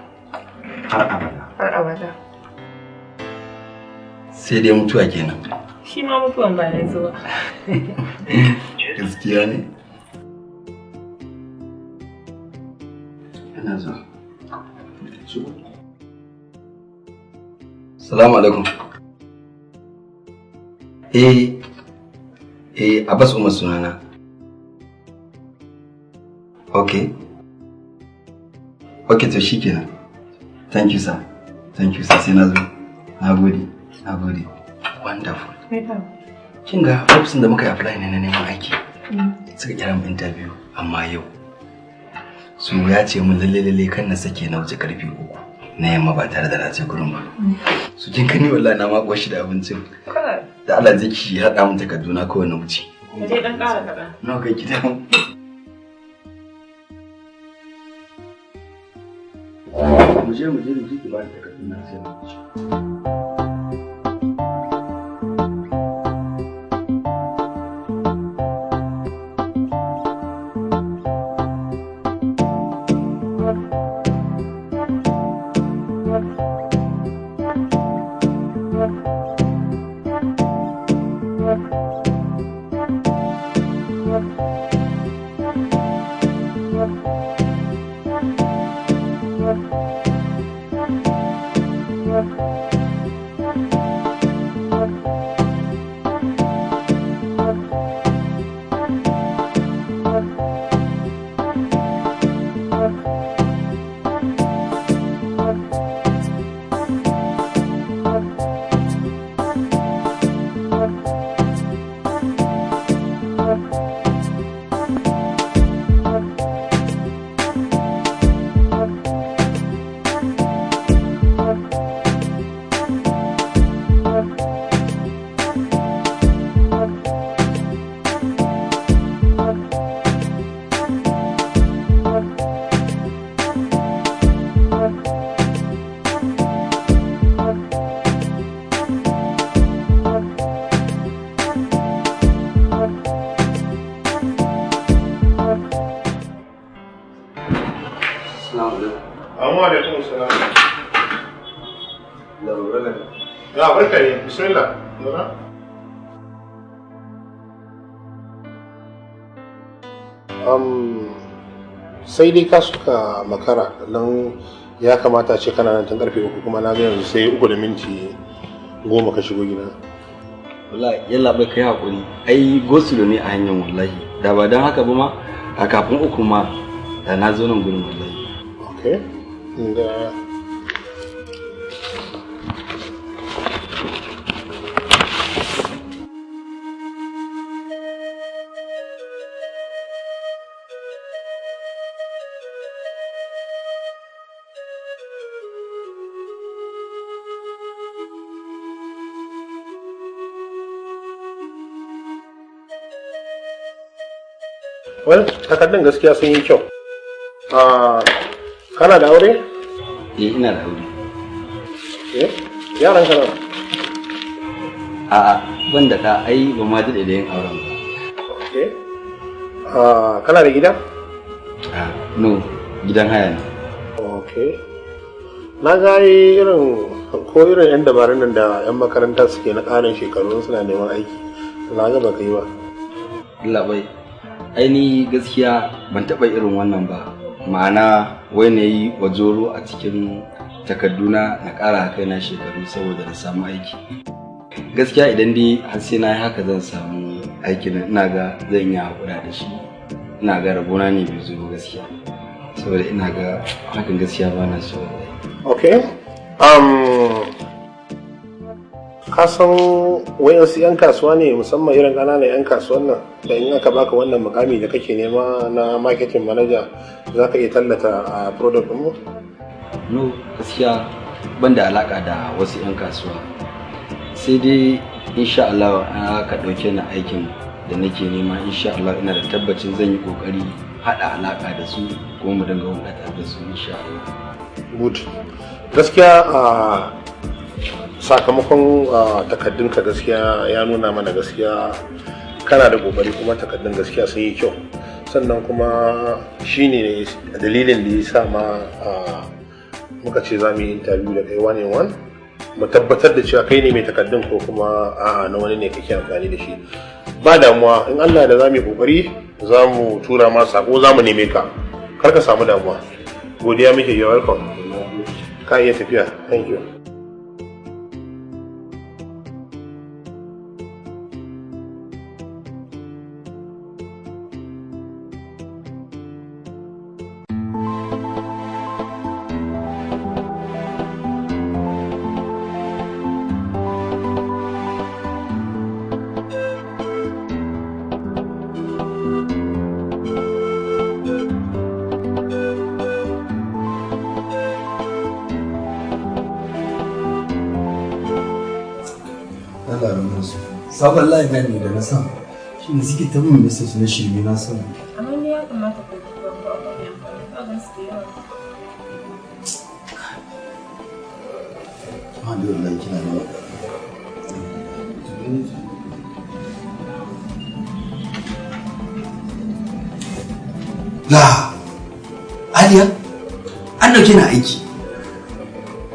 Har abada. Har abada. Sai dai mutuwa kenan. Shi ma mutuwan ba na zuwa. Gaskiya ne. Ina zuwa. Salamu alaikum. Abbas Umar sunana. Okay, to shikenan. Thank you sir. Sai na zo. Na gode. Wonderful. Kin ga ofisin da muka apply ne na neman aiki. Suka kira mu interview amma yau. Su ya ce mun lalle kan na sake na wuce karfe 3 na yamma ba tare da na je gurin ba. Su kin kani wallahi na ma shi da abincin. Da Allah zai ki hada mun takarduna kawai na wuce. Mu je dan ƙara kaɗan. Na kai ki dan. Mu je ki ba da takarduna sai mu wuce. Wa alaikum salam. Ya barka ne, bismillah. Sai dai ka suka makara nan ya kamata ce kana nan tun karfe 3 kuma na ga yanzu sai 3 da minti 10 ka shigo gida. Wallahi yalla bai kai hakuri. Ai gosulo ne a hanyar wallahi. Da ba dan haka ba ma a kafin 3 ma da na zo nan gurin wallahi. Okay. Well, takardun gaskiya sun yi kyau. Kana da aure? Ina da aure. Yaran kana? A'a, ban da ɗa ai ba ma daɗe da yin auren ba. Okay. Kana da gida? No, gidan haya ne. Okay. Na ga irin 'yan dabarun nan da 'yan makaranta suke na ƙarin shekaru suna neman aiki. Na ga baka yi ba. Labai. Aini gaskiya ban taɓa irin wannan ba, ma'ana wai na yi wajoro a cikin takarduna na ƙara kai na shekaru saboda na samu aiki. Gaskiya idan dai har sai na yi haka zan samu aikin ina ga zan yi haƙura da shi, ina ga rabona ne bai zo gaskiya saboda ina ga hakan gaskiya ba na so. Okay. Ka san wayansu 'yan kasuwa ne musamman irin ƙananan 'yan kasuwan nan da in aka baka wannan mukami da kake nema na marketing manager za ka iya tallata a product ɗinmu? No, gaskiya ban da alaƙa da wasu 'yan kasuwa sai dai insha Allah aka ɗauke ni aikin da nake nema insha Allah ina da tabbacin zan yi ƙoƙari haɗa alaƙa da su kuma mu dinga hulɗa da su insha Allah. Good. Gaskiya sakamakon takaddunka gaskiya ya nuna mana gaskiya kana da kokari kuma takaddun gaskiya sun yi kyau sannan kuma shine dalilin da ya sa ma muka ce za mu yi interview da kai one on one mu tabbatar da cewa kai ne mai takaddun ko kuma na wani ne kake amfani da shi. Ba damuwa in Allah da za mu yi kokari za mu tura ma sako za mu neme ka kar ka samu damuwa. Godiya muke, you're welcome. Ka iya tafiya. Thank you. sabon layin ne da na san shi ne suke ta min message na shirme na san amma ne ya kamata ka ji ban ba ka su da yawa da wallahi kina da la Aliya an dauke na aiki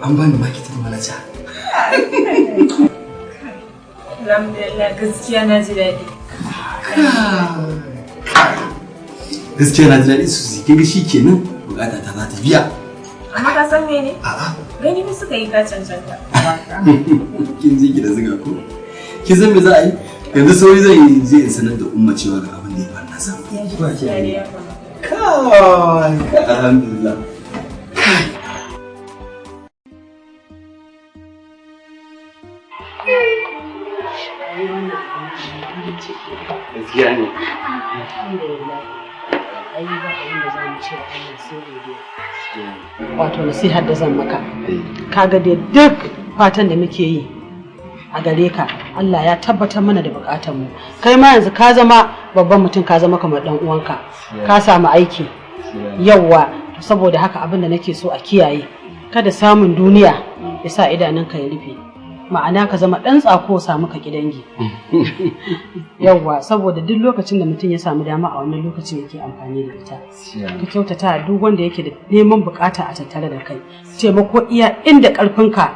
an bani marketing manager. Alhamdulillah gaskiya na ji daɗi. Gaskiya na ji daɗi sosai, kin ga shi kenan bukata ta za ta biya. Amma ka san mene? Gani ne suka yi ka cancanta. Kin ji ki da zuga ko? Ki san me za a yi? Yanzu sauri zan yi zai in sanar da umma cewa ga abin da ya faru na samu. Kai, alhamdulillah. Gaskiya ne. Wato nasihar da zan maka. Kaga dai duk fatan da muke yi a gare ka Allah ya tabbatar mana da bukatar mu. Kai ma yanzu ka zama babban mutum, ka zama kamar dan uwanka. Ka samu aiki. Yawwa saboda haka abin da nake so a kiyaye. Kada samun duniya ya sa idanunka ya rufe. ma'ana ka zama ɗan tsako samu ka dangi. Yawwa saboda duk lokacin da mutum ya samu dama a wannan lokacin yake amfani da ita ka kyautata duk wanda yake da neman bukata a tattare da kai, taimako iya inda karfinka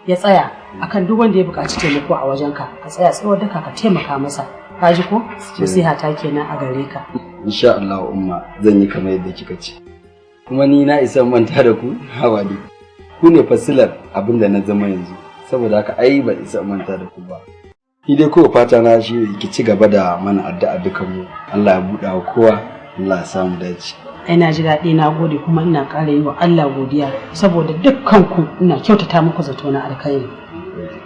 ya tsaya akan duk wanda ya buƙaci taimako a wajenka ka tsaya tsawon daka ka taimaka masa, ka ji ko nasiha ta kenan a gare ka. Insha Allah umma zan yi kamar yadda kika ce, kuma ni na isa manta da ku hawali, ku ne fasilar abin da na zama yanzu, saboda haka ai ba isa manta da ku ba. Ni dai kowa fata na shi ki ci gaba da mana addu'a dukan mu, Allah ya buɗa wa kowa, Allah ya samu dace. Ai na ji daɗi, na gode kuma ina ƙara yi wa Allah godiya saboda dukkan ku ina kyautata muku zato na alkhairi.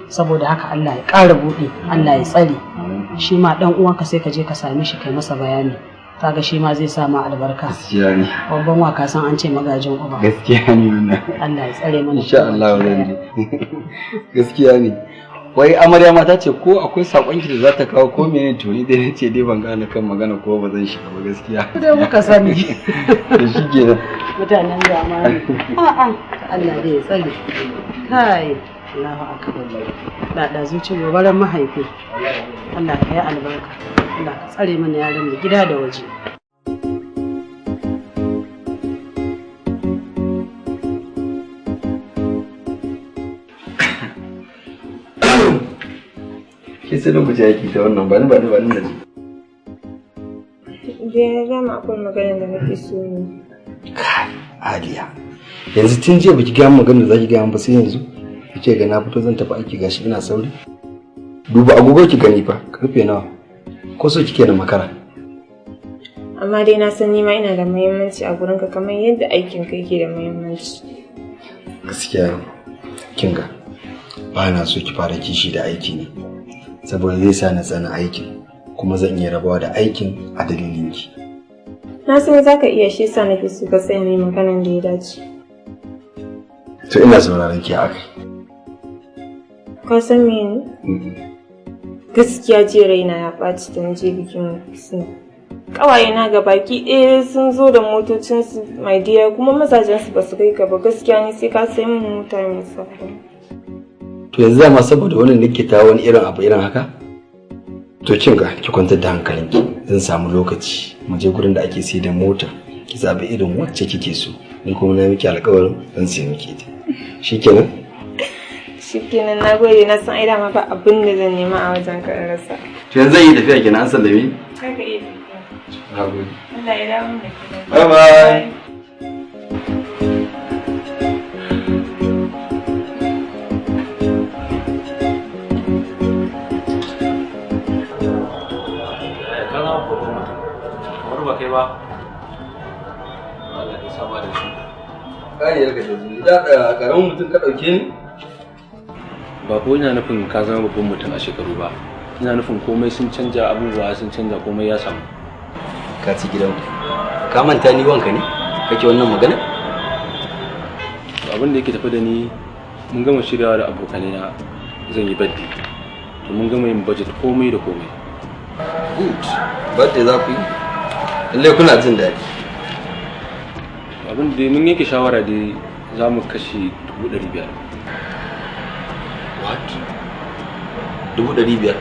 Saboda haka Allah ya ƙara buɗe, Allah ya tsare. Shi ma ɗan uwanka sai ka je ka same shi kai masa bayani. Kaga shi ma zai samu albarka. Gaskiya ne. Babban waka san an ce magajin uba. Gaskiya ne wannan. Allah ya tsare mana. Insha Allah zan je. Gaskiya ne. Wai amarya mata ce ko akwai sakon ki da za ta kawo ko menene to ni dai nace dai ban gane kan magana ko ba zan shiga ba gaskiya. Dai muka sani. Da shi kenan. Mutanen zamani. A'a Allah dai ya tsare. Kai Allahu akbar. Da zuci gobaran mahaifi. Allah ya yi albarka. Allah ka tsare mana yaran mu gida da waje. Ke sanin ku jaki ta wannan ba ni da ni. Dai na gama akwai magana da nake so ne. Kai Aliya. Yanzu tun jiya baki ga magana da zaki ga ba sai yanzu. Kice ga na fito zan tafi aiki gashi ina sauri. Duba agogo ki gani fa karfe nawa. Ko so kike na makara. Amma dai na san nima ina da muhimmanci a gurinka kamar yadda aikin ka yake da muhimmanci. Gaskiya kinga ba na so ki fara kishi da aiki ne. Saboda zai sa na tsana aikin kuma zan iya rabawa da aikin a dalilinki. Na san za ka iya shi sa nake so ka tsaya mai maganan da ya dace. To ina sauraron ki haka. Ka san me ne? Gaskiya jiya raina ya ɓaci da je bikin Husna. Ƙawaye na ga baki ɗaya sun zo da motocinsu mai diya kuma mazajensu ba su kai ka ba, gaskiya ne sai ka sai mun mota mai sabo. To yanzu dama saboda wannan nake ta wani irin abu irin haka? To kin ga ki kwantar da hankalinki, zan samu lokaci mu je gurin da ake sai da mota ki zabi irin wacce kike so, ni kuma na miki alƙawarin zan sai miki ita. Shikenan? Shikenan, nagode, na san ai dama ba abin da zan nema a wajen ka rasa. To yanzu zan yi tafiya kenan, an sallame? Kai ka iya tafiya. Nagode. Allah ya dawo da kai. Bye bye. Kai ba Allah ya saba da shi ƙariyar ka yanzu da ƙaramin mutum ka ɗauke ni ba ko ina nufin ka zama babban mutum a shekaru ba, ina nufin komai sun canja, abubuwa sun canja, komai ya samu. Ka ci gidanku ka manta ni wanka ne kake wannan magana? Abin da yake tafi da ni, mun gama shiryawa da abokanai na zan yi birthday, to mun gama yin budget komai da komai. Good, birthday za ku yi? Lallai kuna jin daɗi. Abin da mun yake shawara dai za mu kashe 500,000. What? 500,000?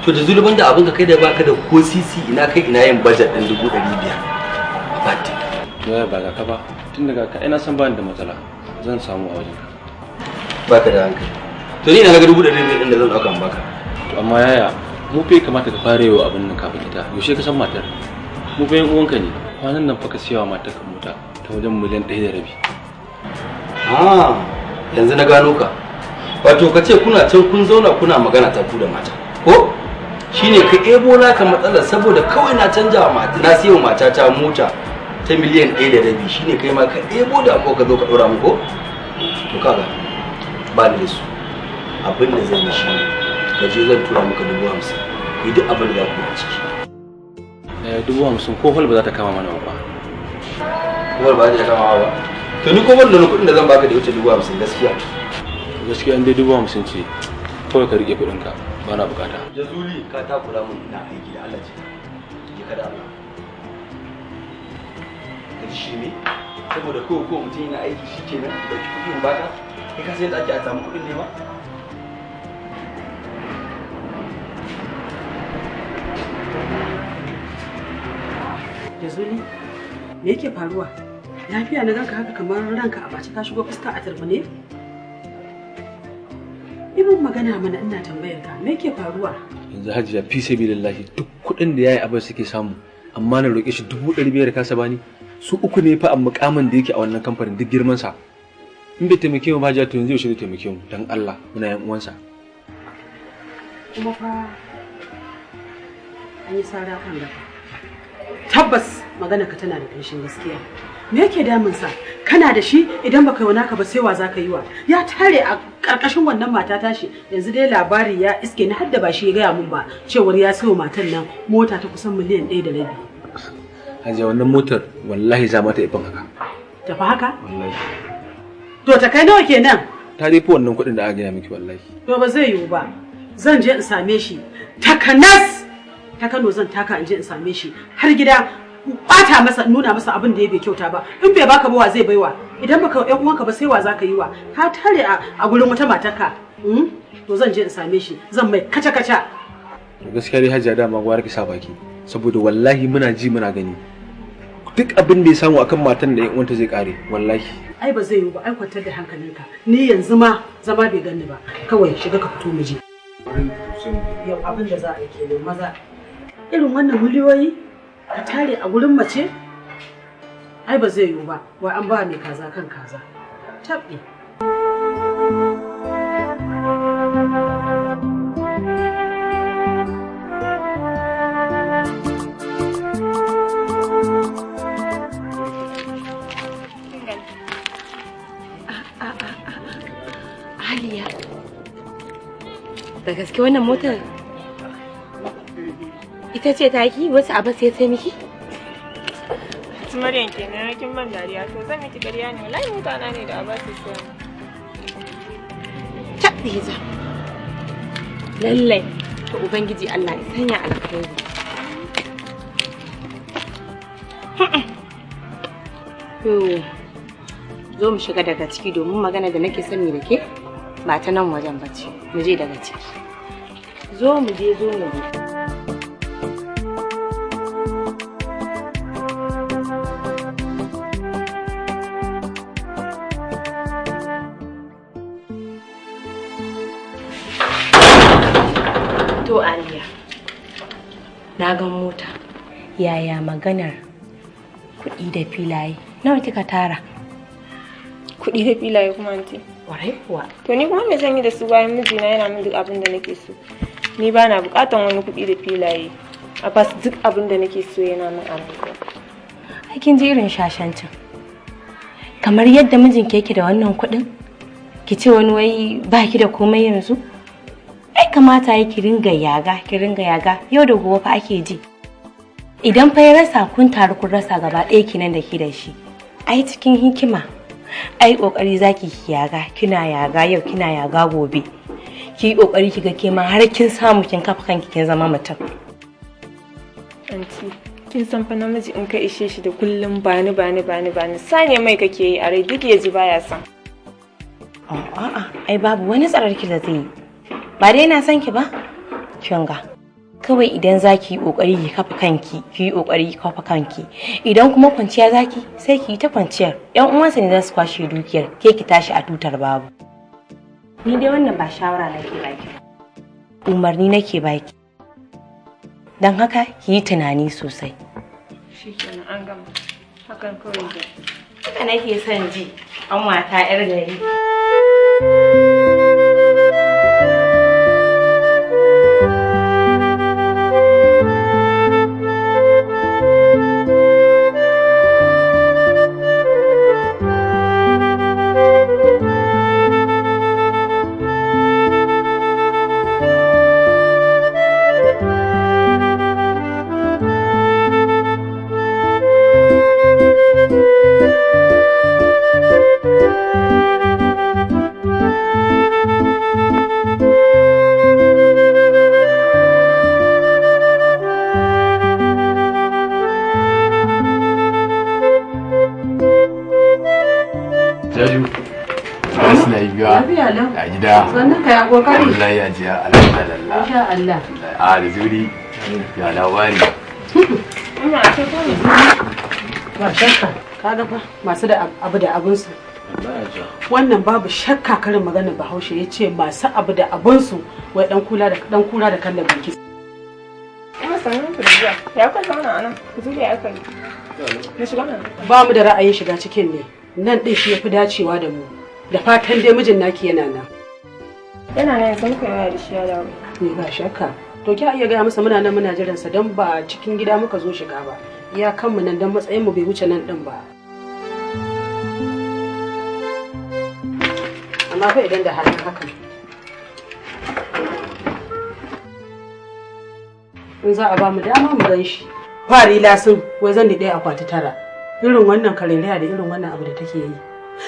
To da zuluban da abin ka kai da baka da ko sisi ina kai ina yin budget ɗin 500,000 a party. To ba ga ka ba, tun daga ka ina san bani da matsala zan samu a wajenka. Baka da hankali. To ni ina ga 500,000 ɗin da zan ɗauka baka. To amma yaya mu fa kamata ka fara yi wa abin nan kafin ita. Yaushe ka san matar? Mu fa yan uwanka ne. Kwanan nan fa ka siya wa matar ka mota ta wajen miliyan 1.5. Ah, yanzu na gano ka. Wato ka ce kuna can kun zauna kuna magana ta ku da mata. Ko? Shine ka ebo naka matsalar saboda kawai na canja wa mata, na siya wa mata ta mota ta miliyan 1.5, shine kai ma ka ebo da ko ka zo ka dora mu ko? To kaga ba ni da su. Abin da zan yi shi ka je zan tura maka 50,000. Yi duk abin da za ku yi ciki. 50,000 ko hol ba za ta kama mana ba. Hol ba za ta kama ba. To ni ko ban da kuɗin da zan baka da wuce 50,000 gaskiya. Gaskiya in dai 50,000 ce kawai ka rike kuɗin ka, ba na bukata. Jazuli ka takura mun ina aiki da Allah ce. Ki kada Allah. Kaji shi ne saboda ko mutum yana aiki shi kenan da kuɗin baka kai ka sai da ake a samu kuɗin ne ba. Jazuli, me yake faruwa? Lafiya na ganka haka kamar ranka a bace ka shigo fuska a turbune? Ibin magana mana ina tambayar ka, me yake faruwa? Yanzu Hajiya fi sabilillahi duk kuɗin da yayi abin suke samu, amma na roƙe shi 500 kasa bani. Su uku ne fa a mukamin da yake a wannan kamfanin duk girman sa. In bai taimake mu ba Hajiya to yanzu yaushe zai taimake mu dan Allah muna yan uwansa. Kuma fa an yi sara kan gaba. Tabbas magana ka tana da ƙanshin gaskiya. Me yake damun sa? Kana da shi idan baka yi naka ba sai wa zaka yi wa? Ya tare a karkashin wannan mata tashi. Yanzu dai labari ya iske ni har da ba shi ya gaya mun ba cewar ya sayo matan nan mota ta kusan miliyan 1.5. Hajiya wannan motar wallahi za mata ifin haka. Tafi haka? Wallahi. To ta kai nawa kenan? Ta dai fi wannan kuɗin da aka gaya miki wallahi. To ba zai yiwu ba. Zan je in same shi. Takanas ta Kano zan taka in je in same shi har gida bata masa nuna masa abin da ya bai kyauta ba. In bai baka ba wa zai baiwa? Idan baka ƴan uwanka ba sai wa zaka yi wa? Ka tare a gurin wata matarka. To zan je in same shi. Zan mai kaca-kaca. Gaskiya dai Hajiya dama gwara ki sa baki. Saboda wallahi muna ji muna gani. Duk abin da ya samu akan matan da ƴan uwanta zai kare wallahi. Ai ba zai yiwu ba, ai kwantar da hankalinka. Ni yanzu ma zama bai ganni ba. Kawai shiga ka fito mu je. Yau abin da za a yi kenan maza. Irin wannan miliyoyi ka tare a gurin mace? Ai ba zai yiwu ba, wai an ba mai kaza kan kaza. Tabbi. Aliya, da gaske wannan motar ita ce taki wasu abu sai sai miki? Maryam kenan kin ban dariya to zan miki ƙarya ne wallahi mutana ne da abasu sai. Tabbiza. Lallai to ubangiji Allah ya sanya alkhairi. Zo mu shiga daga ciki domin magana da nake sani da ke ba ta nan wajen bace. Mu je daga ciki. Zo mu je. To Aliya, na ga mota. Yaya maganar kuɗi da filaye? Nawa kika tara? Kuɗi da filaye kuma anti. Warai kuwa. To ni kuma me zan yi da su bayan mijina yana min duk abin da nake so. Ni ba na buƙatan wani kuɗi da filaye. A bas duk abin da nake so yana min a rayuwa. Ai kin ji irin shashancin. Kamar yadda mijinki yake da wannan kuɗin, ki ce wani wai baki da komai yanzu? Ai kamata yi ki ringa yaga yau da gobe fa ake ji. Idan fa ya rasa kun taru kun rasa gaba ɗaya kinan da ke da shi. Ai cikin hikima. Ai kokari zaki ki yaga, kina yaga yau kina yaga gobe. Ki yi kokari ki ga ke ma har kin samu kin kafa kanki kin zama mutum. Anti, kin san fa namiji in ka ishe shi da kullum bani sane mai kake yi a rai duk ya ji baya san. A'a, ai babu wani tsararki da zai yi. Ba dai na san ki ba? Kin ga. Kawai idan zaki yi kokari ki kafa kanki, ki yi kokari ki kafa kanki. Idan kuma kwanciya zaki, sai ki yi ta kwanciyar. Yan uwansa ne za su kwashe dukiyar, ke ki tashi a tutar babu. Ni dai wannan ba shawara nake baki. Umarni nake baki. Dan haka ki yi tunani sosai. Shikenan an gama. Hakan kawai da. Haka nake son ji. An wata 'yar gari. A gida. Sannan ka ya kokari. Wallahi ya ji alhamdulillah. Insha Allah. A da zuri ya labari. Ina ce ko ne? Ba shakka, kaga fa masu da abu da abinsu. Wannan babu shakka karin maganar Bahaushe ya ce masu abu da abinsu wai dan kula da kallon biki. Ina sanin ku da zuwa. Ya ka zauna anan. Ku zo da ya kai. Mu shiga nan. Ba mu da ra'ayin shiga cikin ne. Nan din shi yafi dacewa da mu. Da fatan dai mijin naki yana nan. Yana nan sun kai da shi ya dawo. Ni ba shakka. To ki iya gaya masa muna nan muna jiran sa dan ba cikin gida muka zo shiga ba. Iya kanmu nan dan matsayin mu bai wuce nan din ba. Amma fa idan da halin haka in za a ba mu dama mu gan shi. Fari lasin wai zan ɗaya akwati tara. Irin wannan kareriya da irin wannan abu da take yi.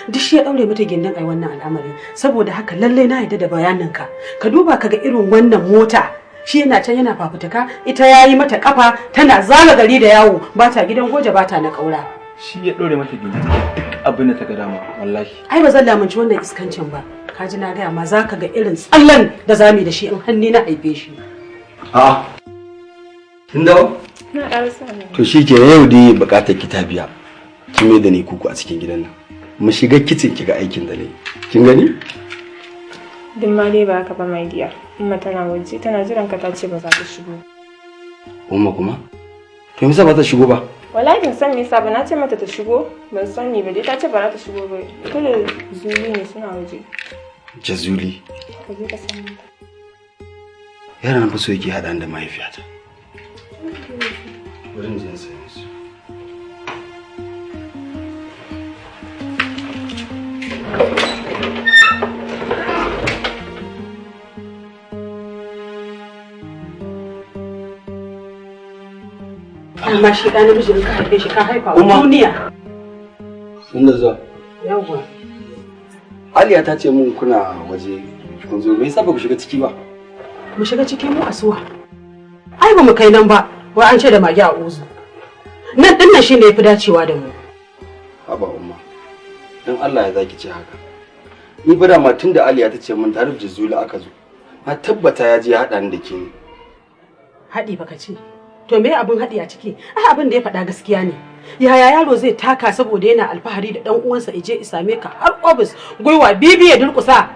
Duk shi ya daure mata gindin ai wannan al'amari. Saboda haka lallai na yarda da bayaninka. Ka duba kaga irin wannan mota. Shi yana can yana fafutuka, ita yayi mata kafa tana zala gari da yawo, ba ta gidan goje ba ta na kaura. Shi ya daure mata gindin duk abin da ta ga dama wallahi. Ai ba zan lamunci wannan iskancin ba. Ka ji na gaya ma za ka ga irin tsallan da zamu da shi in hanni na haife shi. A'a. Kin dawo? Na ƙarasa ne. To shi ke yau dai bukatar ki ta biya. Kin mai da ni kuku a cikin gidan nan. Mu shiga kitchen ki ga aikin da nayi. Kin gani? Duk ma dai ba haka ba mai diya. Umma tana waje tana jiran ka ta ce ba za ta shigo. Umma kuma? To me yasa ba ta shigo ba? Wallahi ban san me yasa ba na ce mata ta shigo ban sani ba dai ta ce ba za ta shigo ba. Kada zuli ne suna waje. Jazuli. Ka je ka san mata. Yaran fa so yake hada da mahaifiyata. Bari in je in sani su. Amma shi ɗan namiji in ka haife shi ka haifa wa duniya. Sun da zuwa. Yawwa. Aliya ta ce mun kuna waje kun zo me yasa ba ku shiga ciki ba? Mu shiga ciki mu asuwa. Ai ba mu kai nan ba, wai an ce da magi a uzu. Nan din nan shine yafi dacewa da mu. Haba umma. Dan Allah ya zaki ce haka. Ni ba da ma tunda Aliya ta ce mun tare da Zula aka zo. Na tabbata ya je ya hada ni da ke. Haɗi baka ce. To me abin haɗi a ciki? Ai abin da ya faɗa gaskiya ne. Yaya yaro zai taka saboda yana alfahari da ɗan uwansa ije ya same ka har ofis gwiwa bibi ya durƙusa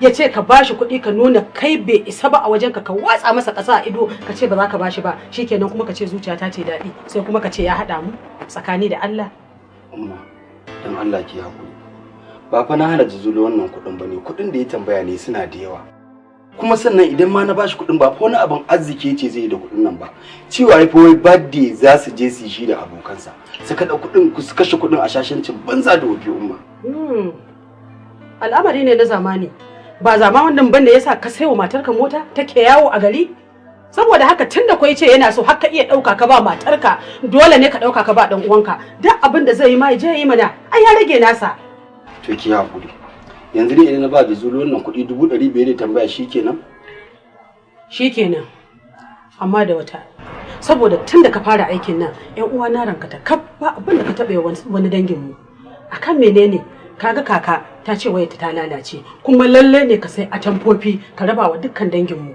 ya ce ka bashi kuɗi ka nuna kai bai isa ba a wajenka ka watsa masa ƙasa a ido ka ce ba za ka bashi ba shikenan kuma ka ce zuciyata ce daɗi sai kuma ka ce ya haɗa mu tsakani da Allah. Umma dan Allah ki hakuri. Ba fa na hana Jazulu wannan kuɗin bane kuɗin da ya tambaya ne suna da yawa. Kuma sannan idan ma na bashi kuɗin ba fa wani abin arziki ce zai yi da kuɗin nan ba cewa ai fa wai birthday za su je su shi da abokansa su kada kuɗin su kashe kuɗin a shashancin banza da wofi umma. Al'amari ne na zamani ba zamanin bane yasa ka saiwa matarka mota take yawo a gari saboda haka tunda ko yace yana so har ka iya ɗauka ka ba matarka dole ne ka ɗauka ka ba ɗan uwanka duk abin da zai yi ma ya je yi mana ai ya rage nasa. To ki hakuri. Yanzu ne idan na ba da Zulu wannan kuɗi 500 da tambaya shikenan? Shikenan. Amma da wata. Saboda tun da ka fara aikin nan, ƴan uwa na ranka ta kaf ba abin da ka taɓa wani dangin mu. Akan menene? Kaga kaka ta ce wayarta ta lalace, kuma lalle ne ka sai atamfofi ka raba wa dukkan dangin mu.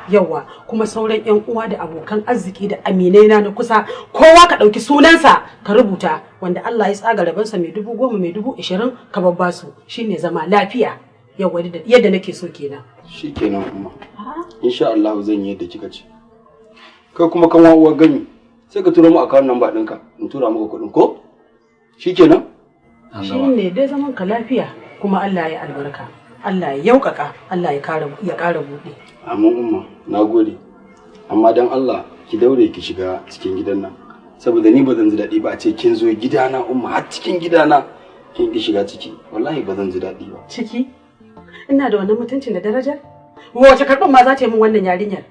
Yawa, kuma sauran ƴan uwa da abokan arziki da aminai na kusa, kowa ka ɗauki sunansa ka rubuta wanda Allah ya tsaga rabansa mai 10,000 mai 20,000 ka babba su shine zama lafiya. Yawa yadda nake so kenan. Shikenan umma. Insha Allah zan yi yadda kika ce. Kai kuma kan uwar gani sai ka tura mu account number ɗinka in tura maka kuɗin ko? Shikenan? Shine dai zaman ka lafiya kuma Allah ya albarka. Allah ya yaukaka, Allah ya ƙara buɗe. Amin umma, nagode. Amma dan Allah ki daure ki shiga cikin gidan nan. Saboda ni ba zan ji daɗi ba a ce kin zo gidana umma har cikin gidana kin ki shiga ciki. Wallahi ba zan ji daɗi ba. Ciki? Ina da wannan mutuncin da darajar? Wace karɓar ma za ta yi min wannan yarinyar?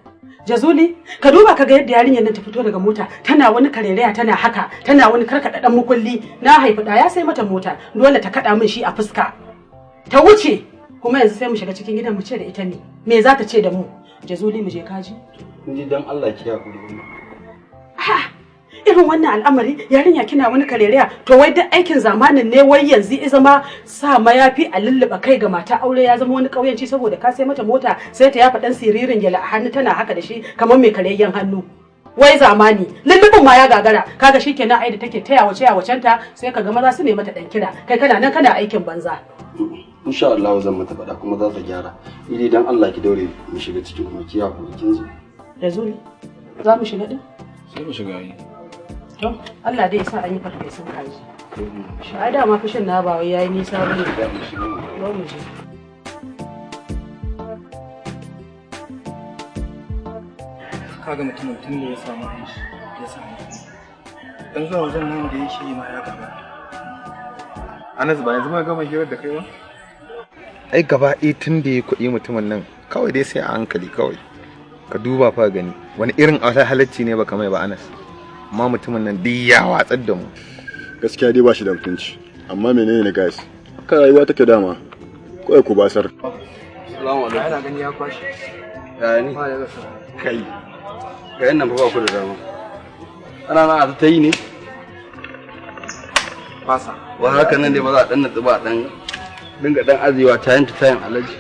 Jazuli, ka duba ka ga yadda yarinyar nan ta fito daga mota, tana wani karereya tana haka, tana wani karkaɗa ɗan mukulli. Na haifi ɗa ya sai mata mota, dole ta kaɗa min shi a fuska. Ta wuce, kuma yanzu sai mu shiga cikin gidan mu ce da ita me za ta ce da mu? Jazuli mu je kaji. Ni dan Allah ki hakuri umma. Irin wannan al'amari yarinya kina wani karereya to wai duk aikin zamanin ne wai yanzu ya zama sa mayafi a lulluɓa kai ga mata aure ya zama wani ƙauyenci saboda ka sai mata mota sai ta yafa ɗan siririn gyala a hannu tana haka da shi kamar mai kareyyen hannu. wai zamani lullubin ma ya gagara kaga shikenan ai da take taya wacenta sai kaga maza su ne mata dan kira kai kana nan kana aikin banza. Insha Allah zan mata faɗa kuma za ta gyara. Ni dan Allah ki daure mu shiga cikin kuma ki hakuri kin ji. Yanzu ne za mu shiga din? Sai mu shiga yi. To Allah dai ya sa an yi farfesun kaji. Ai da ma fushin na ba wai yayi nisa bane. Zo mu je. Kaga mutumin tun da ya samu aiki ya samu dan zuwa wajen nan da yake yi ma ya gaba. Anas ba yanzu ma gama hirar da kai ba? Ai gaba ɗaya tun da ya kuɗi mutumin nan kawai dai sai a hankali kawai. Ka duba fa gani wani irin halacci ne baka mai ba Anas. Amma mutumin nan duk ya watsar da mu. Gaskiya dai ba shi da mutunci amma menene ne guys? Haka rayuwa take dama. Kawai ku basar. Assalamu alaikum. Ana gani ya kwashi. Ya ni? Kai. Ga yan nan ba ku da dama. Ana nan ta yi ne? Fasa. Wa haka nan dai ba za a dan natsu ba dan dinga dan azewa tayin alaji.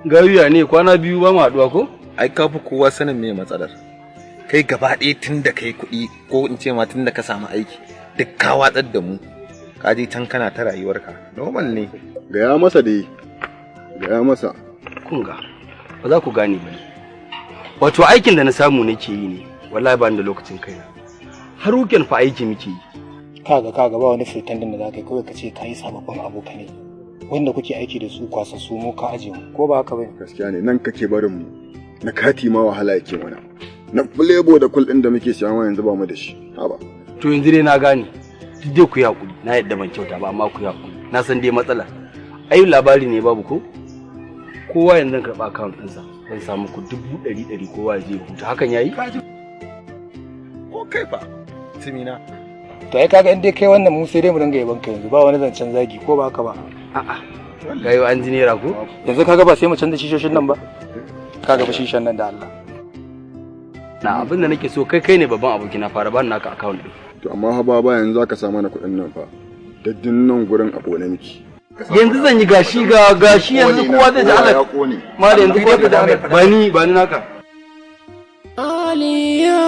Gayuya ne kwana biyu ba mu haduwa ko? Ai ka fi kowa sanin me matsalar. Kai gaba ɗaya tun da kai kuɗi ko in ce ma tun da ka samu aiki duk ka watsar da mu. Ka je can kana ta rayuwarka. Normal ne. Gaya masa dai. Gaya masa. Kun ga ba za ku gane ba. Wato aikin da na samu nake yi ne. Wallahi ba ni da lokacin kaina. Har weekend fa aiki muke yi. Kaga ba wani pretending da za ka yi kawai ka ce ka yi sababbin abokanai wanda kuke aiki da su kwasa su mu ka aje mu ko ba haka bane? Gaskiya ne nan kake barin mu na kati ma wahala yake mana na flavor da kul din da muke siya ma yanzu ba mu da shi haba. To yanzu dai na gane duk dai ku yi hakuri na yadda ban kyauta ba amma ku yi hakuri na san dai matsala ai labari ne babu ko kowa yanzu zan karɓa account ɗinsa zan samu ku 100,000 kowa ya je huta hakan yayi? Ko kai fa Timina. To ai kaga in dai kai wannan mu sai dai mu dinga yaban ka yanzu ba wani zancen zagi ko ba haka ba. A'a. Gayo an jinera ko? Yanzu kaga ba sai mu canza shishoshin nan ba. Kaga ba shishan nan da Allah. Na abin da nake so kai ne babban abokina fara ba naka account din. To amma ha ba yanzu zaka sa mana kuɗin nan fa. Daddin nan gurin abu ne miki. Yanzu zan yi gashi yanzu kowa zai ji Allah. Ma da yanzu kowa zai ji Allah. Ba ni naka. Aliya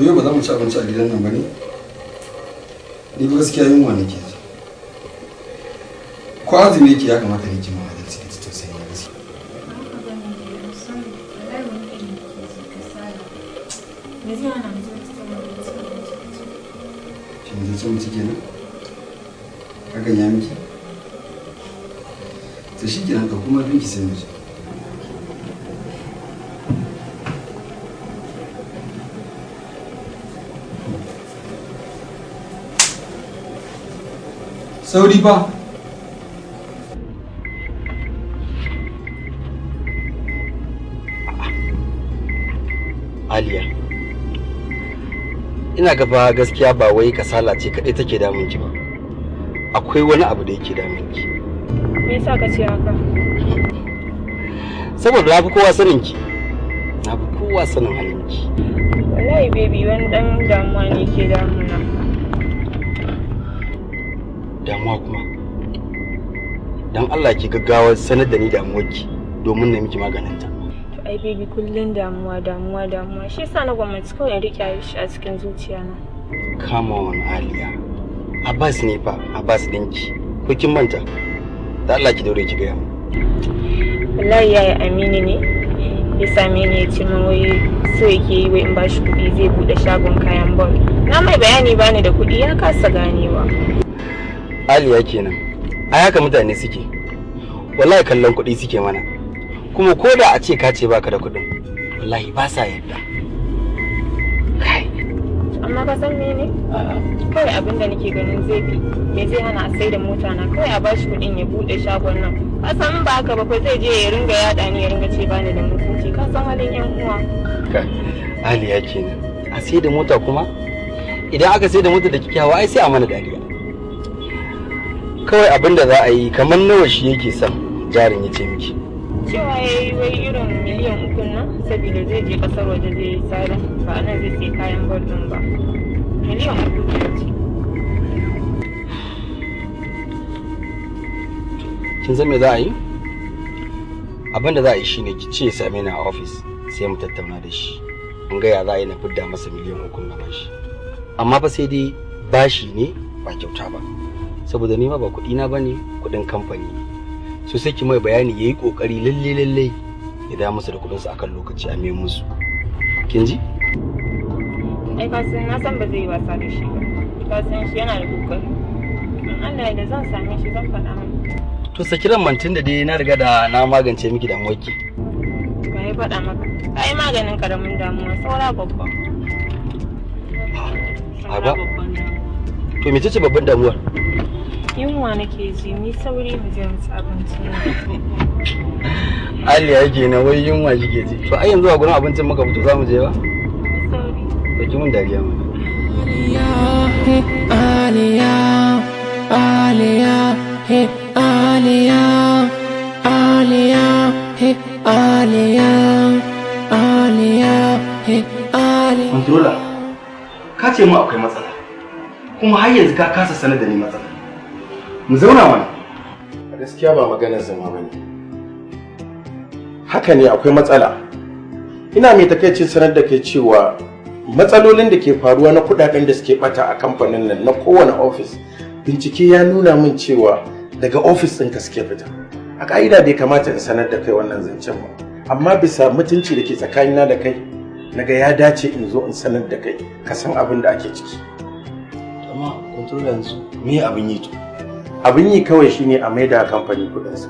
Yau ba za mu ci abinci a gidan nan ba ne? Ni ba gaskiya yunwa nake ji. Ko azumi yake ya kamata ne ki ma adalci ki tausayi na gaskiya. Kin ji cin ciki ne? Hakan ya miki? To shi kenan ka kuma binki sai mu je. Sauri ba. Aliya. Ina gaba gaskiya ba wai kasala ce kaɗai take damun ki ba. Akwai wani abu da yake damun ki. Me yasa ka ce haka? Saboda na fi kowa sanin ki. Na fi kowa sanin halin ki. Wallahi baby wani dan damuwa ne ke damuna. Damuwa kuma. Dan Allah ki gaggawa sanar da ni damuwarki domin na miki maganinta. To ai baby kullun damuwa. Shi yasa na gwamnati kawai in rike shi a cikin zuciyana. Come on Aliya. Abbas ne fa, Abbas ɗinki. Ko kin manta? Da Allah ki daure ki gaya mu. Wallahi yayi Aminu ne. Ya same ni ya ce min wai so yake yi wai in bashi kuɗi zai buɗe shagon kayan ball. Na mai bayani bani da kuɗi ya kasa ganewa. Aliya kenan. A haka mutane suke. Wallahi kallon kuɗi suke mana. Kuma ko da a ce ka ce baka da kuɗin, wallahi ba sa yarda. Amma ka san mene? Kawai abin da nake ganin zai fi me zai hana a sai da mota na kawai a bashi kuɗin ya buɗe shagon nan. Ka san ba haka ba ko zai je ya ringa yaɗa ni ya ringa ce bani da mutunci ka san halin yan uwa. Aliya kenan. A sai da mota kuma? Idan aka sai da mota da kyakkyawa ai sai a mana dariya. Kawai abin da za a yi kamar nawa shi yake son jarin ya ce miki. Cewa ya yi wai irin miliyan 3 nan saboda zai je kasar waje zai yi tsarin ba nan zai sai kayan bol ɗin ba. miliyan uku ce. Kin san me za a yi? Abin da za a yi shine ki ce same ni a office sai mu tattauna da shi. Mun ga ya za a yi na fidda masa miliyan uku na bashi. Amma fa sai dai bashi ne ba kyauta ba. Saboda ni ma ba kuɗi na bane, kuɗin kamfani ne. So sai ki mai bayani yayi kokari lalle ya da musu da kuɗin su akan lokaci a mai musu. Kin ji? Ai ka san na san ba zai yi wasa da shi ba. Ka san shi yana da kokari. In Allah ya da zan same shi zan faɗa mai. To sakiran mantin da dai na riga da na magance miki damuwarki. Ba ya faɗa maka. Ai maganin karamin damuwa saura babba. Aba. To me ce babban damuwar? Yunwa nake ji, ni sauri mu je mu ci abinci. Ali yake na wai yunwa kike ji. To ai yanzu a gurin abincin muka fito za mu je ba? Sauri. To ki mun dariya mana. Aliya, Aliya, hey Aliya, Aliya, hey Aliya, Aliya, hey Aliya. Controller, ka ce mu akwai matsala. Kuma har yanzu ka kasa sanar da ni matsala. Mu zauna mana. Gaskiya ba maganar zama bane. Haka ne akwai matsala. Ina mai takaicin sanar da kai cewa matsalolin da ke faruwa na kudaden da suke bata a kamfanin nan na kowane office, bincike ya nuna min cewa daga office ɗinka suke fita. A ka'ida bai kamata in sanar da kai wannan zancen ba, amma bisa mutunci da ke tsakanina da kai naga ya dace in zo in sanar da kai ka san abin da ake ciki. Amma controller yanzu me abin yi to? Abin yi kawai shine a maida kamfani kudinsa.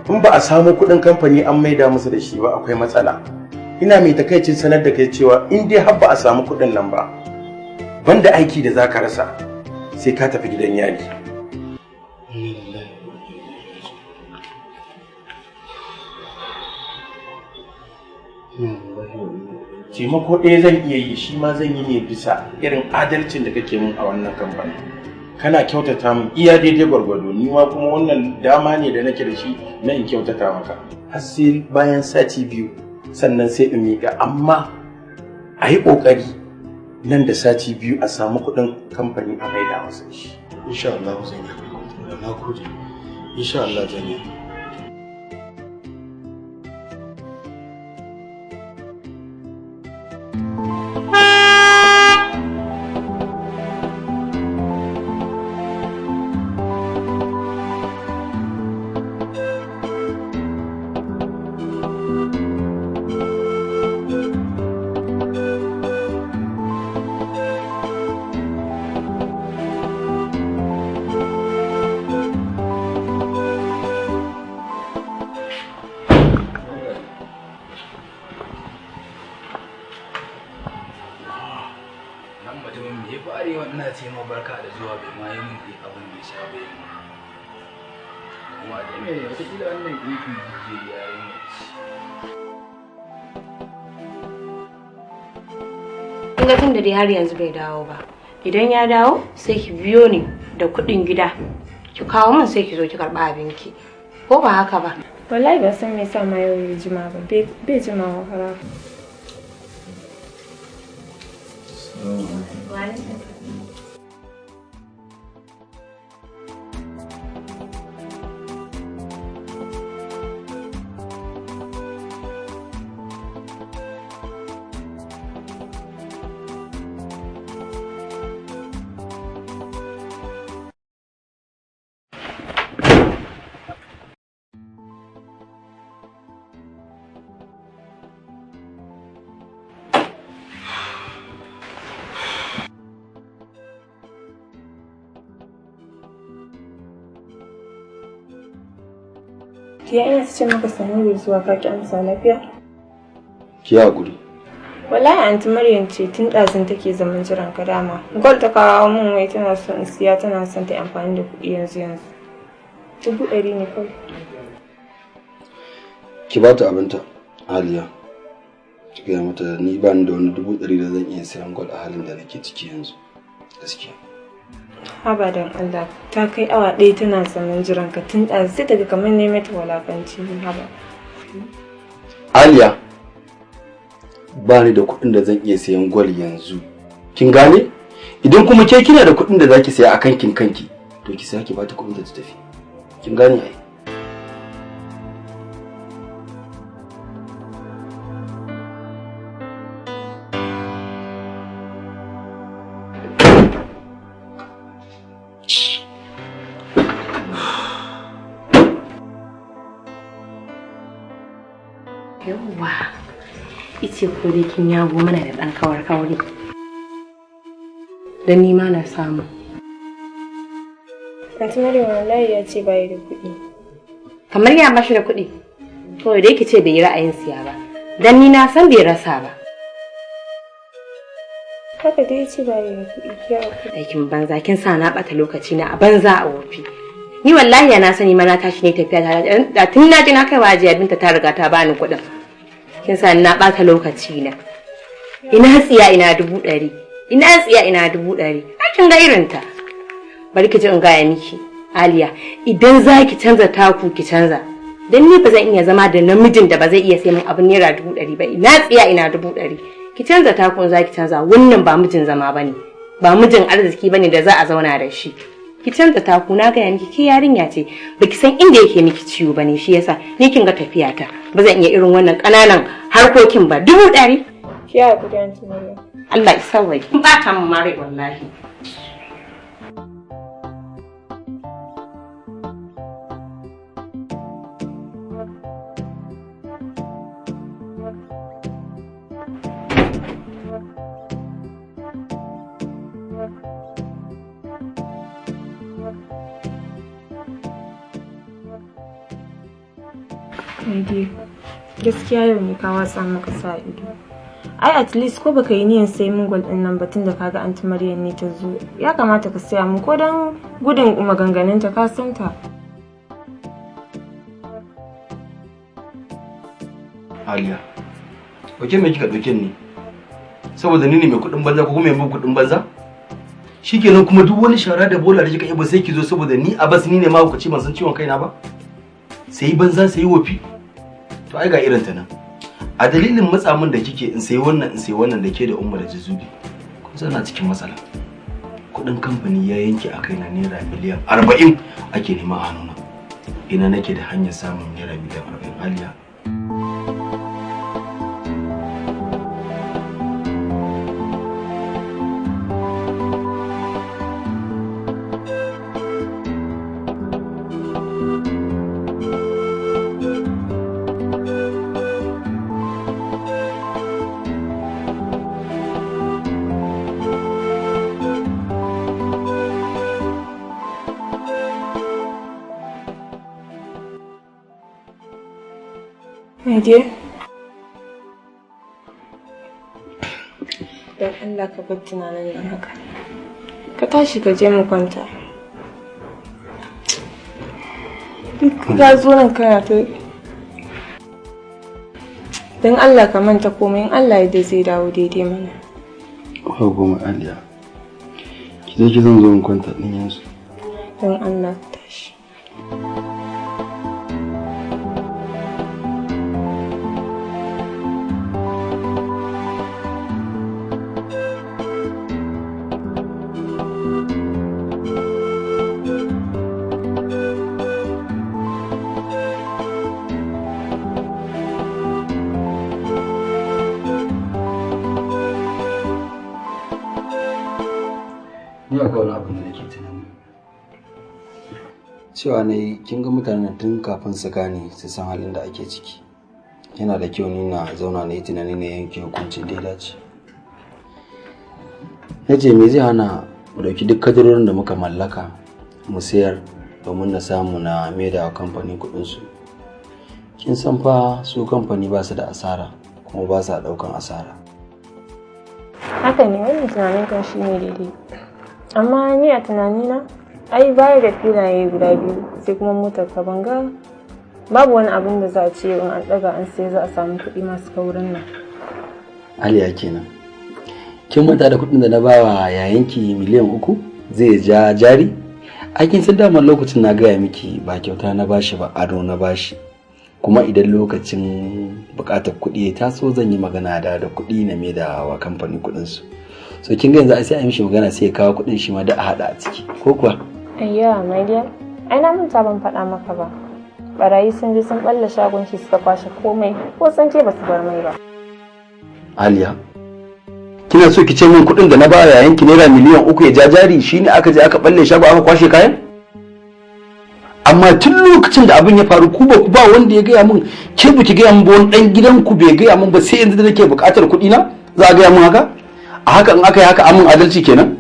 In ba a samu kudin kamfani an maida musu da shi ba akwai matsala. Ina mai takaicin sanar da kai cewa in dai har ba a samu kudin nan ba, banda aiki da zaka rasa sai ka tafi gidan yari. Taimako ɗaya zan iya yi, shi ma zan yi ne bisa irin adalcin da kake min a wannan kamfani. Kana kyautata min iya daidai gwargwado, ni ma kuma wannan dama ne da nake da shi na in kyautata maka. Har sai bayan sati 2 sannan sai in miƙa, amma a yi ƙoƙari nan da sati 2 a samu kuɗin kamfani a maida masa shi. Insha Allah zan yi. Na gode. Insha Allah zan yi. Kinga tun da dai har yanzu bai dawo ba. Idan ya dawo sai ki biyo ni da kuɗin gida. Ki kawo min sai ki zo ki karɓa abinki. Ko ba haka ba? Wallahi ban san me yasa ma yau ya jima ba. Bai jima wa fara. Ya ina ce maka sanin da zuwa ka ki amsa lafiya? Ki hakuri. Wallahi anti Maryam ce tun ɗazun take zaman jiran ka dama. Gol ta kawo min wai tana son siya tana son ta amfani da kuɗi yanzu. 100 ne kawai. Ki ba ta abinta, Aliya. Ki gaya mata ni ba ni da wani 100 da zan iya sayan gol a halin da nake ciki yanzu. Gaskiya. Haba dan Allah, ta kai awa 1 tana zaman jiran ka tun ɗazu sai daga kamar ne mata walakanci haba. Aliya, ba ni da kuɗin da zan iya sayan gwal yanzu. Kin gane? idan kuma ke kina da kuɗin da zaki saya a kankin kanki to ki saya ki bata kuɗin da ta tafi, kin gane ai. Yawwa, ice ko dai kin yago mana da ɗan kawar-kawari. Don ni ma na samu. Anti Maryam wallahi ya ce bai da kuɗi. Kamar ya bashi da kuɗi? To da yake ce bai yi ra'ayin siya ba. Dan ni na san bai rasa ba. Haka dai ya ce bai da kuɗi ya kuɗi. Aikin banza kin sa na ɓata lokaci na a banza a wofi. Ni wallahi na sani mana tashi ne tafiya da tun na ji na kai wajiya Binta ta riga ta bani kuɗin. Kin sa na ɓata lokaci na. Ina tsiya ina 100. Ina tsiya ina 100. Ai kin ga irin ta. Bari ki ji in gaya miki, Aliya, idan za ki canza taku ki canza. Dan ni ba zan iya zama da namijin da ba zai iya sai min abin naira 100 ba. Ina tsiya ina 100. Ki canza takun za ki canza. Wannan ba mijin zama bane. Ba mijin arziki bane da za a zauna da shi. Ki canza taku na gaya miki ke yarinya ce. Baki san inda yake miki ciwo bane shi yasa ni kin ga tafiyata. Ba zan iya irin wannan kananan harkokin ba. 100. Ki ya ku dan tunani. Allah ya sauwaye. Kin bata min mare wallahi. Gaskiya yau ne ka watsa maka sa ido. Ai at least ko baka yi niyan sai mun gwal din nan batun da kaga Anti Maryam ne ta zo. Ya kamata ka saya mun ko dan gudun maganganun ta ka san ta. Aliya, oke me kika dauke ni? Saboda ni ne mai kudin banza ko kuma mai kudin banza? Shikenan kuma duk wani shara da bola da kika yi ba sai ki zo saboda ni a bas ni ne ma ku ci ban san ciwon kaina ba. Sai banza sai wofi. To ai ga irin ta nan. A dalilin matsa min da kike in sai wannan da ke da Umma da Jazubi. Kun san na cikin matsala. Kudin kamfani ya yanke a kaina naira miliyan 40 ake nema a hannuna. Ina nake da hanyar samun naira miliyan 40 Aliya. Dear, don Allah ka bar tunanin nan haka. Ka tashi ka je mu kwanta. Ka zo nan kana ta. Don Allah ka manta komai in Allah ya zai dawo daidai mana. Ba goma Aliya. Ki zan zo in kwanta din yanzu. Don Allah ka tashi. Ni akwai wani abu da nake tunani. Cewa ne kin ga mutanen tun kafin su gane su san halin da ake ciki. Yana da kyau ni na zauna na yi tunani na yanke hukuncin da ya dace. Na ce me zai hana mu ɗauki duk kadarorin da muka mallaka mu sayar domin na samu na maida wa kamfani kuɗinsu. Kin san fa su kamfani ba su da asara kuma ba sa ɗaukan asara. Haka ne wannan tunanin kan shi ne daidai. Amma ni a tunanina ai baya da filaye guda biyu sai kuma motar ka banga babu wani abin da za a ce in an daga an sai za a samu kuɗi masu kaurin nan. Aliya kenan. Kin manta da kuɗin da na bawa yayanki miliyan 3 zai ja jari? Ai kin san daman lokacin na gaya miki ba kyauta na bashi ba ado na bashi. Kuma idan lokacin buƙatar kuɗi ya taso zan yi magana da kuɗi na mai da wa kamfani kuɗinsu. so kin ga yanzu sai a yi mishi magana sai ya kawo kuɗin shi ma da a haɗa a ciki ko kuwa ayya my dear ai na manta ban faɗa maka ba barayi sun je sun balla shagon shi suka kwashe komai ko sun ce ba su bar mai ba. Aliya kina so ki ce min kuɗin da na ba yayan ki naira miliyan 3 ya jajari shine aka je aka balle shago aka kwashe kayan? Amma tun lokacin da abin ya faru ku ba wanda ya gaya min ke ba ki gaya min ba wani dan gidan ku bai gaya min ba sai yanzu da nake buƙatar kuɗi na za a gaya min haka? A haka in aka yi haka amin adalci kenan?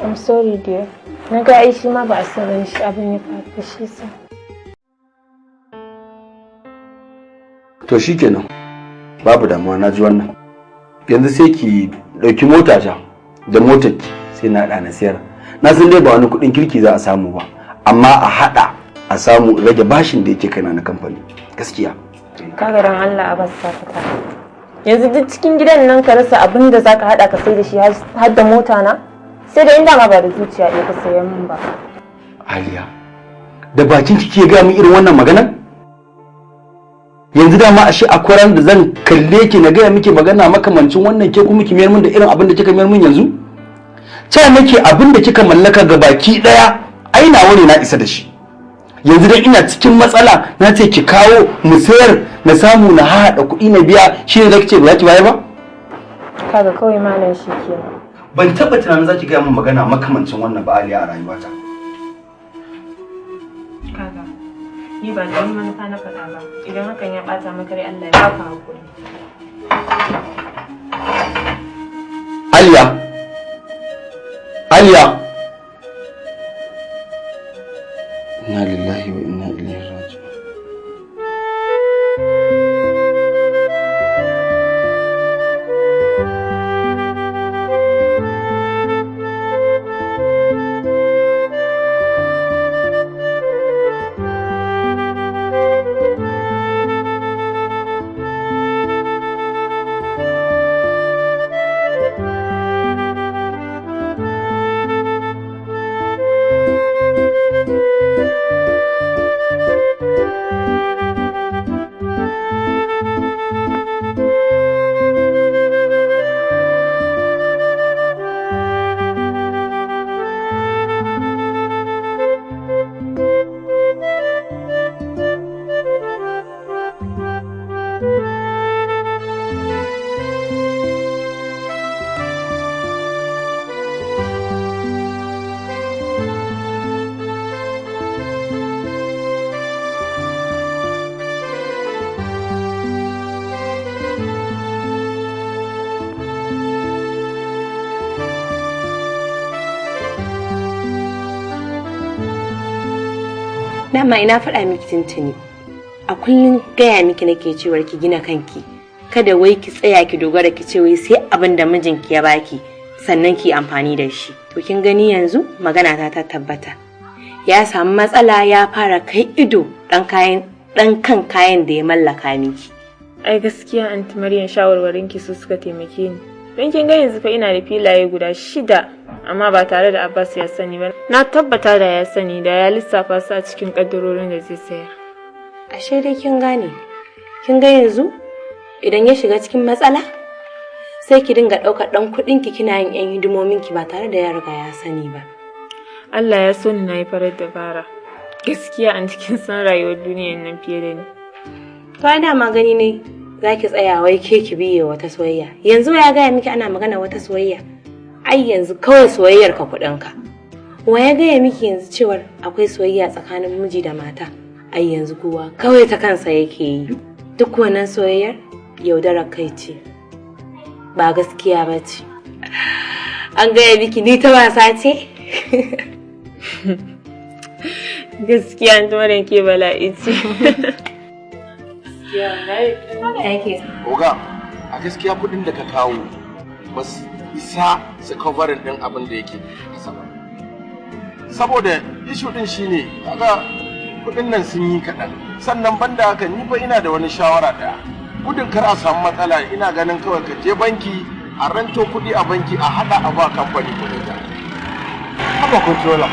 I'm sorry dear. Na ga ai shi ma ba a san shi abin ya faru shi sa. To shikenan. Babu damuwa na ji wannan. Yanzu sai ki dauki mota ta da motar ki sai na hada na sayar. Na san dai ba wani kudin kirki za a samu ba, amma a hada a samu rage bashin da yake kaina na kamfani. Gaskiya. Kaga dan Allah a bas ta fita. Yanzu duk cikin gidan nan ka rasa abin da zaka hada ka sai da shi har da mota na? Sai da inda ma ba da zuciya ɗaya ka sayan min ba. Aliya, da bakin kike ga min irin wannan maganar? Yanzu dama ashe akwai ran da zan kalle ki na gaya miki magana makamancin wannan ke kuma ki mayar min da irin abin da kika mayar min yanzu? Ta nake abin da kika mallaka ga baki daya ai nawa ne na isa da shi. Yanzu dan ina cikin matsala na ce ki kawo mu sayar na samu na haɗa kuɗi na biya shi ne zaki ce ba za ki bayar ba? Kaga kawai malam shi kenan. Ban taɓa tunanin za ki gaya min magana makamancin wannan ba Aliya a rayuwata. Kaga ni ba da manufa na faɗa ba idan hakan ya ɓata maka rai Allah ya baka hakuri. Aliya inna lillahi wa inna ilaihi raji'un. Dama ina faɗa miki tuntuni. A kullum gaya miki nake cewar ki gina kanki. Kada wai ki tsaya ki dogara ki ce wai sai abin da mijinki ya baki sannan ki amfani da shi. To kin gani yanzu magana ta tabbata. Ya samu matsala ya fara kai ido dan kan kayan da ya mallaka miki. Ai gaskiya Aunty Maryam shawarwarin ki su suka taimake ni. Don kin ga yanzu fa ina da filaye guda 6 amma ba tare da Abbas ya sani ba. Na tabbata da ya sani da ya lissafa su a cikin kaddarorin da zai sayar. Ashe dai kin gane. Kin ga yanzu idan ya shiga cikin matsala sai ki dinga ɗaukar ɗan kuɗin ki kina yin 'yan hidimomin ki ba tare da ya riga ya sani ba. Allah ya so ni na yi farar dabara. Gaskiya an cikin san rayuwar duniyar nan fiye da ni. To ai dama gani ne za ki tsaya wai ke ki biye wata soyayya. Yanzu ya gaya miki ana magana wata soyayya. Ai yanzu kawai soyayyar ka kuɗinka. Wa ya gaya miki yanzu cewar akwai soyayya tsakanin miji da mata? Ai yanzu kowa kawai ta kansa yake yi. Duk wannan soyayyar yaudarar kai ce. Ba gaskiya ba ce. An gaya miki ni ta wasa ce? Gaskiya an tumarin ke bala'i ce. Oga, a gaskiya kudin da ka kawo ba su isa su coverin din abin da yake kasa ba. Saboda issue din shine kaga kudin nan sun yi kaɗan. Sannan banda haka ni fa ina da wani shawara ɗaya. Gudun kar a samu matsala ina ganin kawai ka je banki a ranto kuɗi a banki a haɗa a ba kamfani kuɗin ta. Haba controller.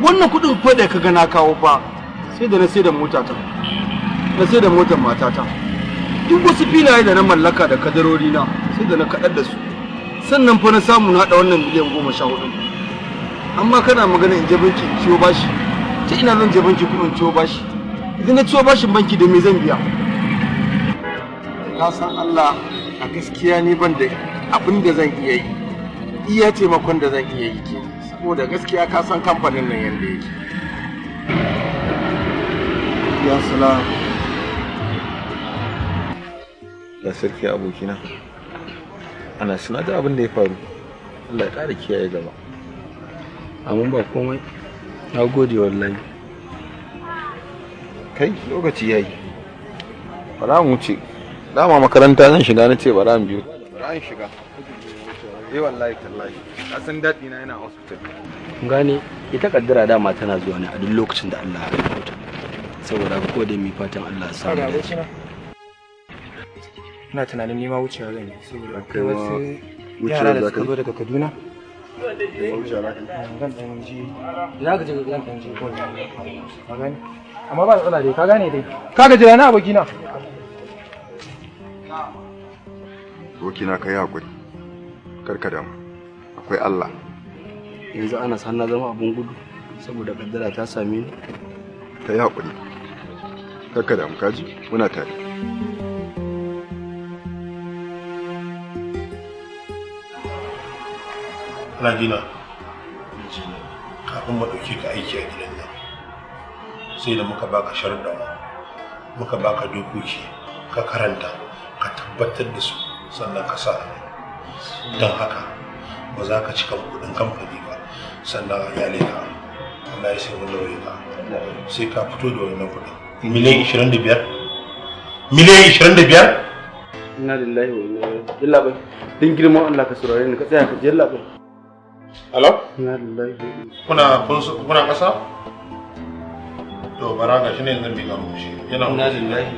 Wannan kuɗin ko da ka ga na kawo fa sai da na sai da motata. Na sai da motar matata. Duk wasu filaye da na mallaka da kadarori na sai da na kaɗar da su. sannan fa na samu na haɗa wannan miliyan 14. Amma kana magana in je banki in ciwo bashi, ta ina zan je banki kuma in ciwo bashi? Idan na ciwo bashin banki da me zan biya? Na san Allah a gaskiya ni ban da abin da zan iya yi, iya taimakon da zan iya yi ke, saboda gaskiya ka san kamfanin nan yadda yake. Ya salam. Da sarki abokina. Ana suna da abin da ya faru. Allah ya ƙara kiyaye gaba. Amma ba komai. Na gode wallahi. Kai lokaci yayi. Bara mu wuce. Dama makaranta zan shiga na ce bara mu biyo. Bara in shiga. Wallahi tallahi. Ka san daɗi na yana hospital. Gane ita kaddara dama tana zuwa ne a duk lokacin da Allah ya rubuta. Saboda ko da mi fatan Allah ya sa mu dace. Ina tunanin nima wucewa zan yi saboda akwai wasu yara da suka zo daga Kaduna. Zan ɗan ji, za ka je zan ɗan ji ko ka gane? Amma ba matsala dai, ka gane dai. Ka gaji na abokina. Abokina ka yi haƙuri, karka damu, akwai Allah. Yanzu ana san na zama abun gudu saboda kaddara ta same ni. Ka yi haƙuri, karka damu kaji, muna tare. Ana gina kafin mu ɗauke ka aiki a gidan nan sai da muka baka sharuɗa muka baka dokoki ka karanta ka tabbatar da su sannan ka sa don haka ba za ka cika kuɗin kamfani ba sannan a yale ka Allah ya sai mun lauye ka sai ka fito da wannan kuɗin miliyan 25 miliyan 25. Inna lillahi wa inna ilaihi raji'un. Bai din girman Allah ka saurare ni ka tsaya ka jalla bai. Hello? Inna lillahi. Kuna ƙasa? To bara ga shi ne yanzu mai gamu shi. Yana inna lillahi.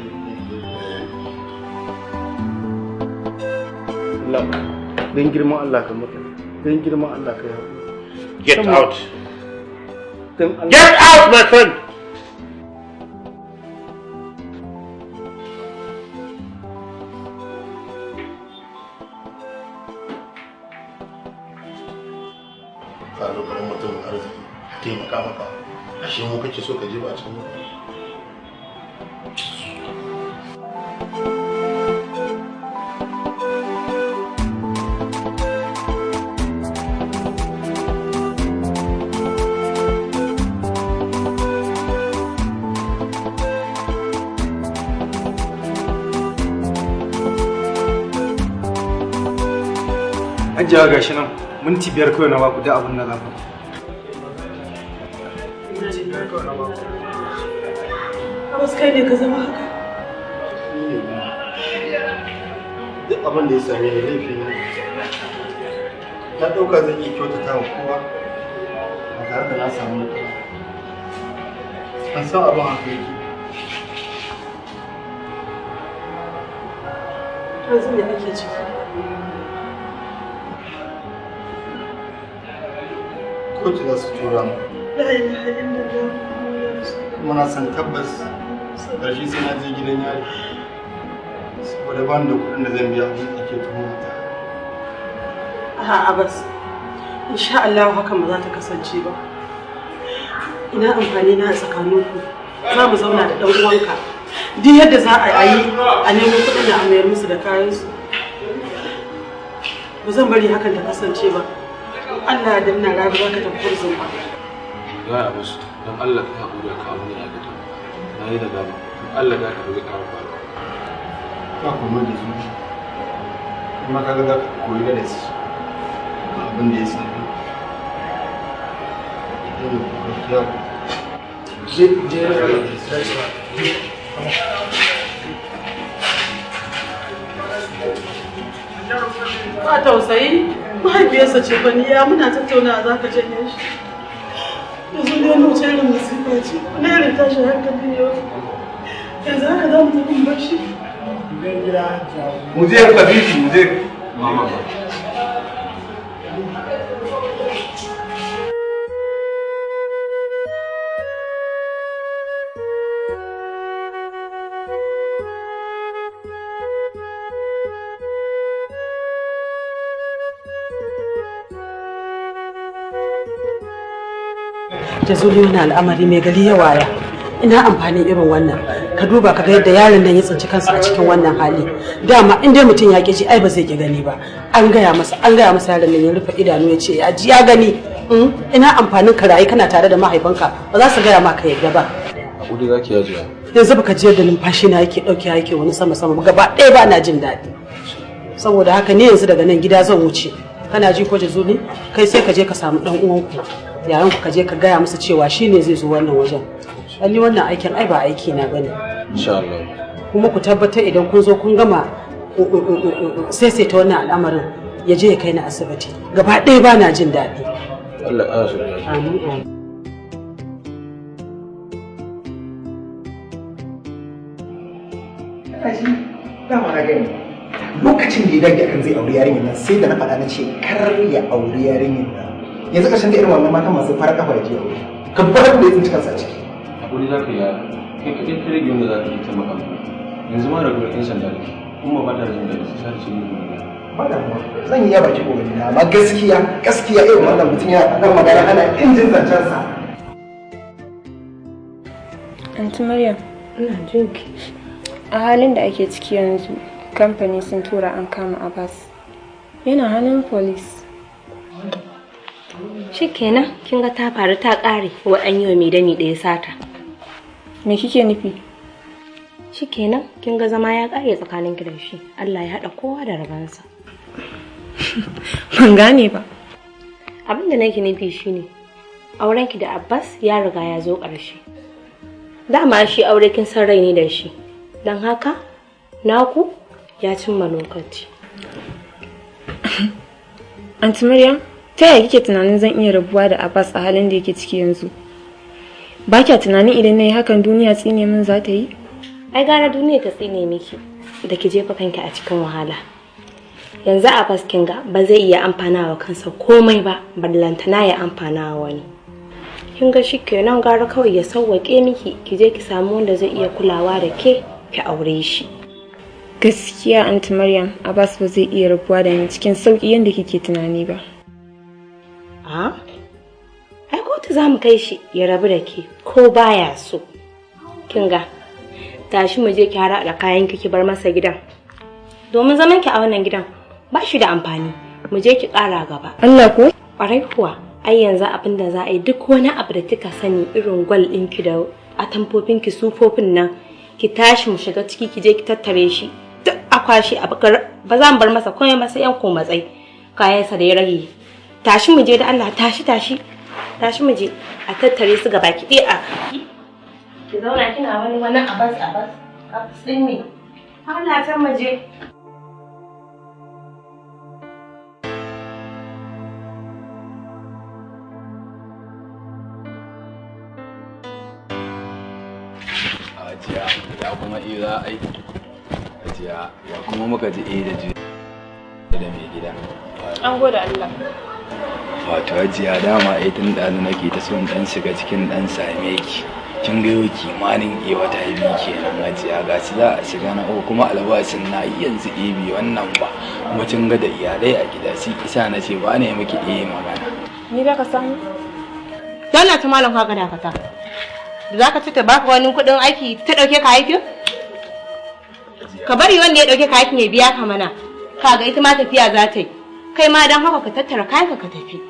Allah din girman Allah ka mutu. Din girman Allah ka yi. Get out. Get out my friend. Ka zo garin mutumin arziki a taimaka maka ashe mu kake so ka je ba cikin An jawa gashi nan. Minti 5 kawai na baku da abin da za ku. Abbas kai ne ka zama haka? Duk abin da ya same ni laifi ne. Na ɗauka zan iya kyautata wa kowa ba tare da na samu matsala. An san abin haka yake. Yanzu me kake ciki? Kotu za su tura mu. La ilaha illallah. Kuma na san tabbas ƙarshe sai na je gidan yari. Saboda ba ni da kuɗin da zan biya abin da ake tuhumata. A'a Abbas. Insha Allah hakan ba za ta kasance ba. Ina amfani na a tsakaninku. Za mu zauna da ɗan uwanka. Duk yadda za a yi a nemo kuɗin da a mayar musu da kayansu. Ba zan bari hakan ta kasance ba. Allah ya danna rabi za ka tafi kurzun ba. Ya a musu don Allah ka haƙuri ka abu ne a gida. Na yi da dama. Allah ya ka rage ƙara faru. Ka kuma da su. Kuma ka ga za ka koyi da su. Abin da ya sami. Ba tausayi mahaifiyarsa ce fa ni ya muna tattaunawa za ka janye shi. Yanzu ne wani wuce irin masifa ce wani irin tashin hankali ne wani. Yanzu haka za mu tafi mu bar shi. Mu je Kabiru mu je. Mama. Da zuli wani al'amari mai gari ya waya. Ina amfanin irin wannan. Ka duba ka ga yadda yaron nan ya tsinci kansa a cikin wannan hali. Dama in dai mutum ya ƙi ji ai ba zai ƙi gani ba. An gaya masa yaron nan ya rufe idanu ya ce ya ji ya gani. Ina amfanin ka rayu kana tare da mahaifanka ba za su gaya maka yadda ba. Kudi za ki yaji. Yanzu baka ji yadda numfashi na yake ɗauke yake wani sama gaba ɗaya ba na jin daɗi. Saboda haka ni yanzu daga nan gida zan wuce. Kana ji ko Jazuli kai sai ka je ka samu ɗan uwanku. Yayan ku ka je ka gaya masa cewa shine zai zo wannan wajen. Ali wannan aikin ai ba aiki na bane. Insha Allah. Kuma ku tabbatar idan kun zo kun gama sai ta wannan al'amarin ya je ya kai ni asibiti. Gaba ɗaya ba na jin daɗi. Allah ya shirya. Amin. Kaji dama na gani lokacin da ya dage akan zai auri yarinyar nan sai da na faɗa na ce kar ya auri yarinyar nan. Yanzu ƙarshen da irin wannan matan masu fara kafa ya je aure. Ka bar da ya tsinci kansa a ciki. Hakuri za ka yi kai kaɗai ka rage wanda za ka yi taimaka yanzu ma da gurin 'yan sanda ne kuma ba ta jin daɗi sai ta ce ni ba da zan yi ya baki kokari na amma gaskiya irin wannan mutum ya faɗa magana ana injin zancen sa. Anti Maryam, ina jin ki. A halin da ake ciki yanzu, kamfani sun tura an kama Abbas. Yana hannun police. Shikenan, kin ga ta faru ta ƙare wa an yi wa mai dani ɗaya sata. Me kike nufi? Shikenan, kin ga zama ya ƙare tsakanin ki da shi. Allah ya haɗa kowa da rabansa. Ban gane ba. Abin da nake nufi shine aurenki da Abbas ya riga ya zo ƙarshe. Dama shi aure kin san rai ne da shi. Don haka naku ya cimma lokaci. Aunty Maryam, ta yaya kike tunanin zan iya rabuwa da Abbas a halin da yake ciki yanzu? Ba kya tunanin idan na yi hakan duniya tsine min za ta yi? Ai gara duniya ta tsine miki da ki jefa kanki a cikin wahala. Yanzu Abbas kin ga ba zai iya amfana wa kansa komai ba, ballantana ya amfana wa wani. Kin ga shikenan gara kawai ya sauwake miki ki je ki samu wanda zai iya kulawa da ke ki aure shi. Gaskiya Aunty Maryam, Abbas ba zai iya rabuwa da ni cikin sauki yadda kike tunani ba. Ai kotu za mu kai shi ya rabu da ke ko baya so. Kin ga tashi mu je ki hara da kayan ki bar masa gidan. Domin zaman ki a wannan gidan ba shi da amfani. Mu je ki ƙara gaba. Allah ko? Ƙwarai kuwa. Ai yanzu abin da za a yi duk wani abu da kika sani irin gwal ɗinki da atamfofinki sufofin nan ki tashi mu shiga ciki ki je ki tattare shi duk akwashi a bakar ba za mu bar masa komai ba sai yan komatsai kayansa da ya rage. Tashi mu je da Allah tashi mu je a tattare su gaba ki ɗaya a ki zauna kina wani Abbas ɗin ne. Allah ta mu je. Ya kuma za a yi ajiya ya kuma muka ji da mai gida an gode Allah. Wato ajiya dama tun ɗazu nake ta son ɗan shiga cikin ɗan same ki kin ga yau kimanin wata biyu kenan ajiya ga shi za a shiga na uku kuma albashin na yanzu biyu wannan ba kuma kin ga da iyalai a gida shi isa na ce ba ne miki magana Ni da ka samu? Dalla ta malam ka gada fata. Da zaka ci ta baka wani kudin aiki ta dauke ka aikin? Ka bari wanda ya dauke ka aikin ya biya ka mana. Kaga ita ma tafiya za ta yi. Kai ma dan haka ka tattara kayanka ka tafi.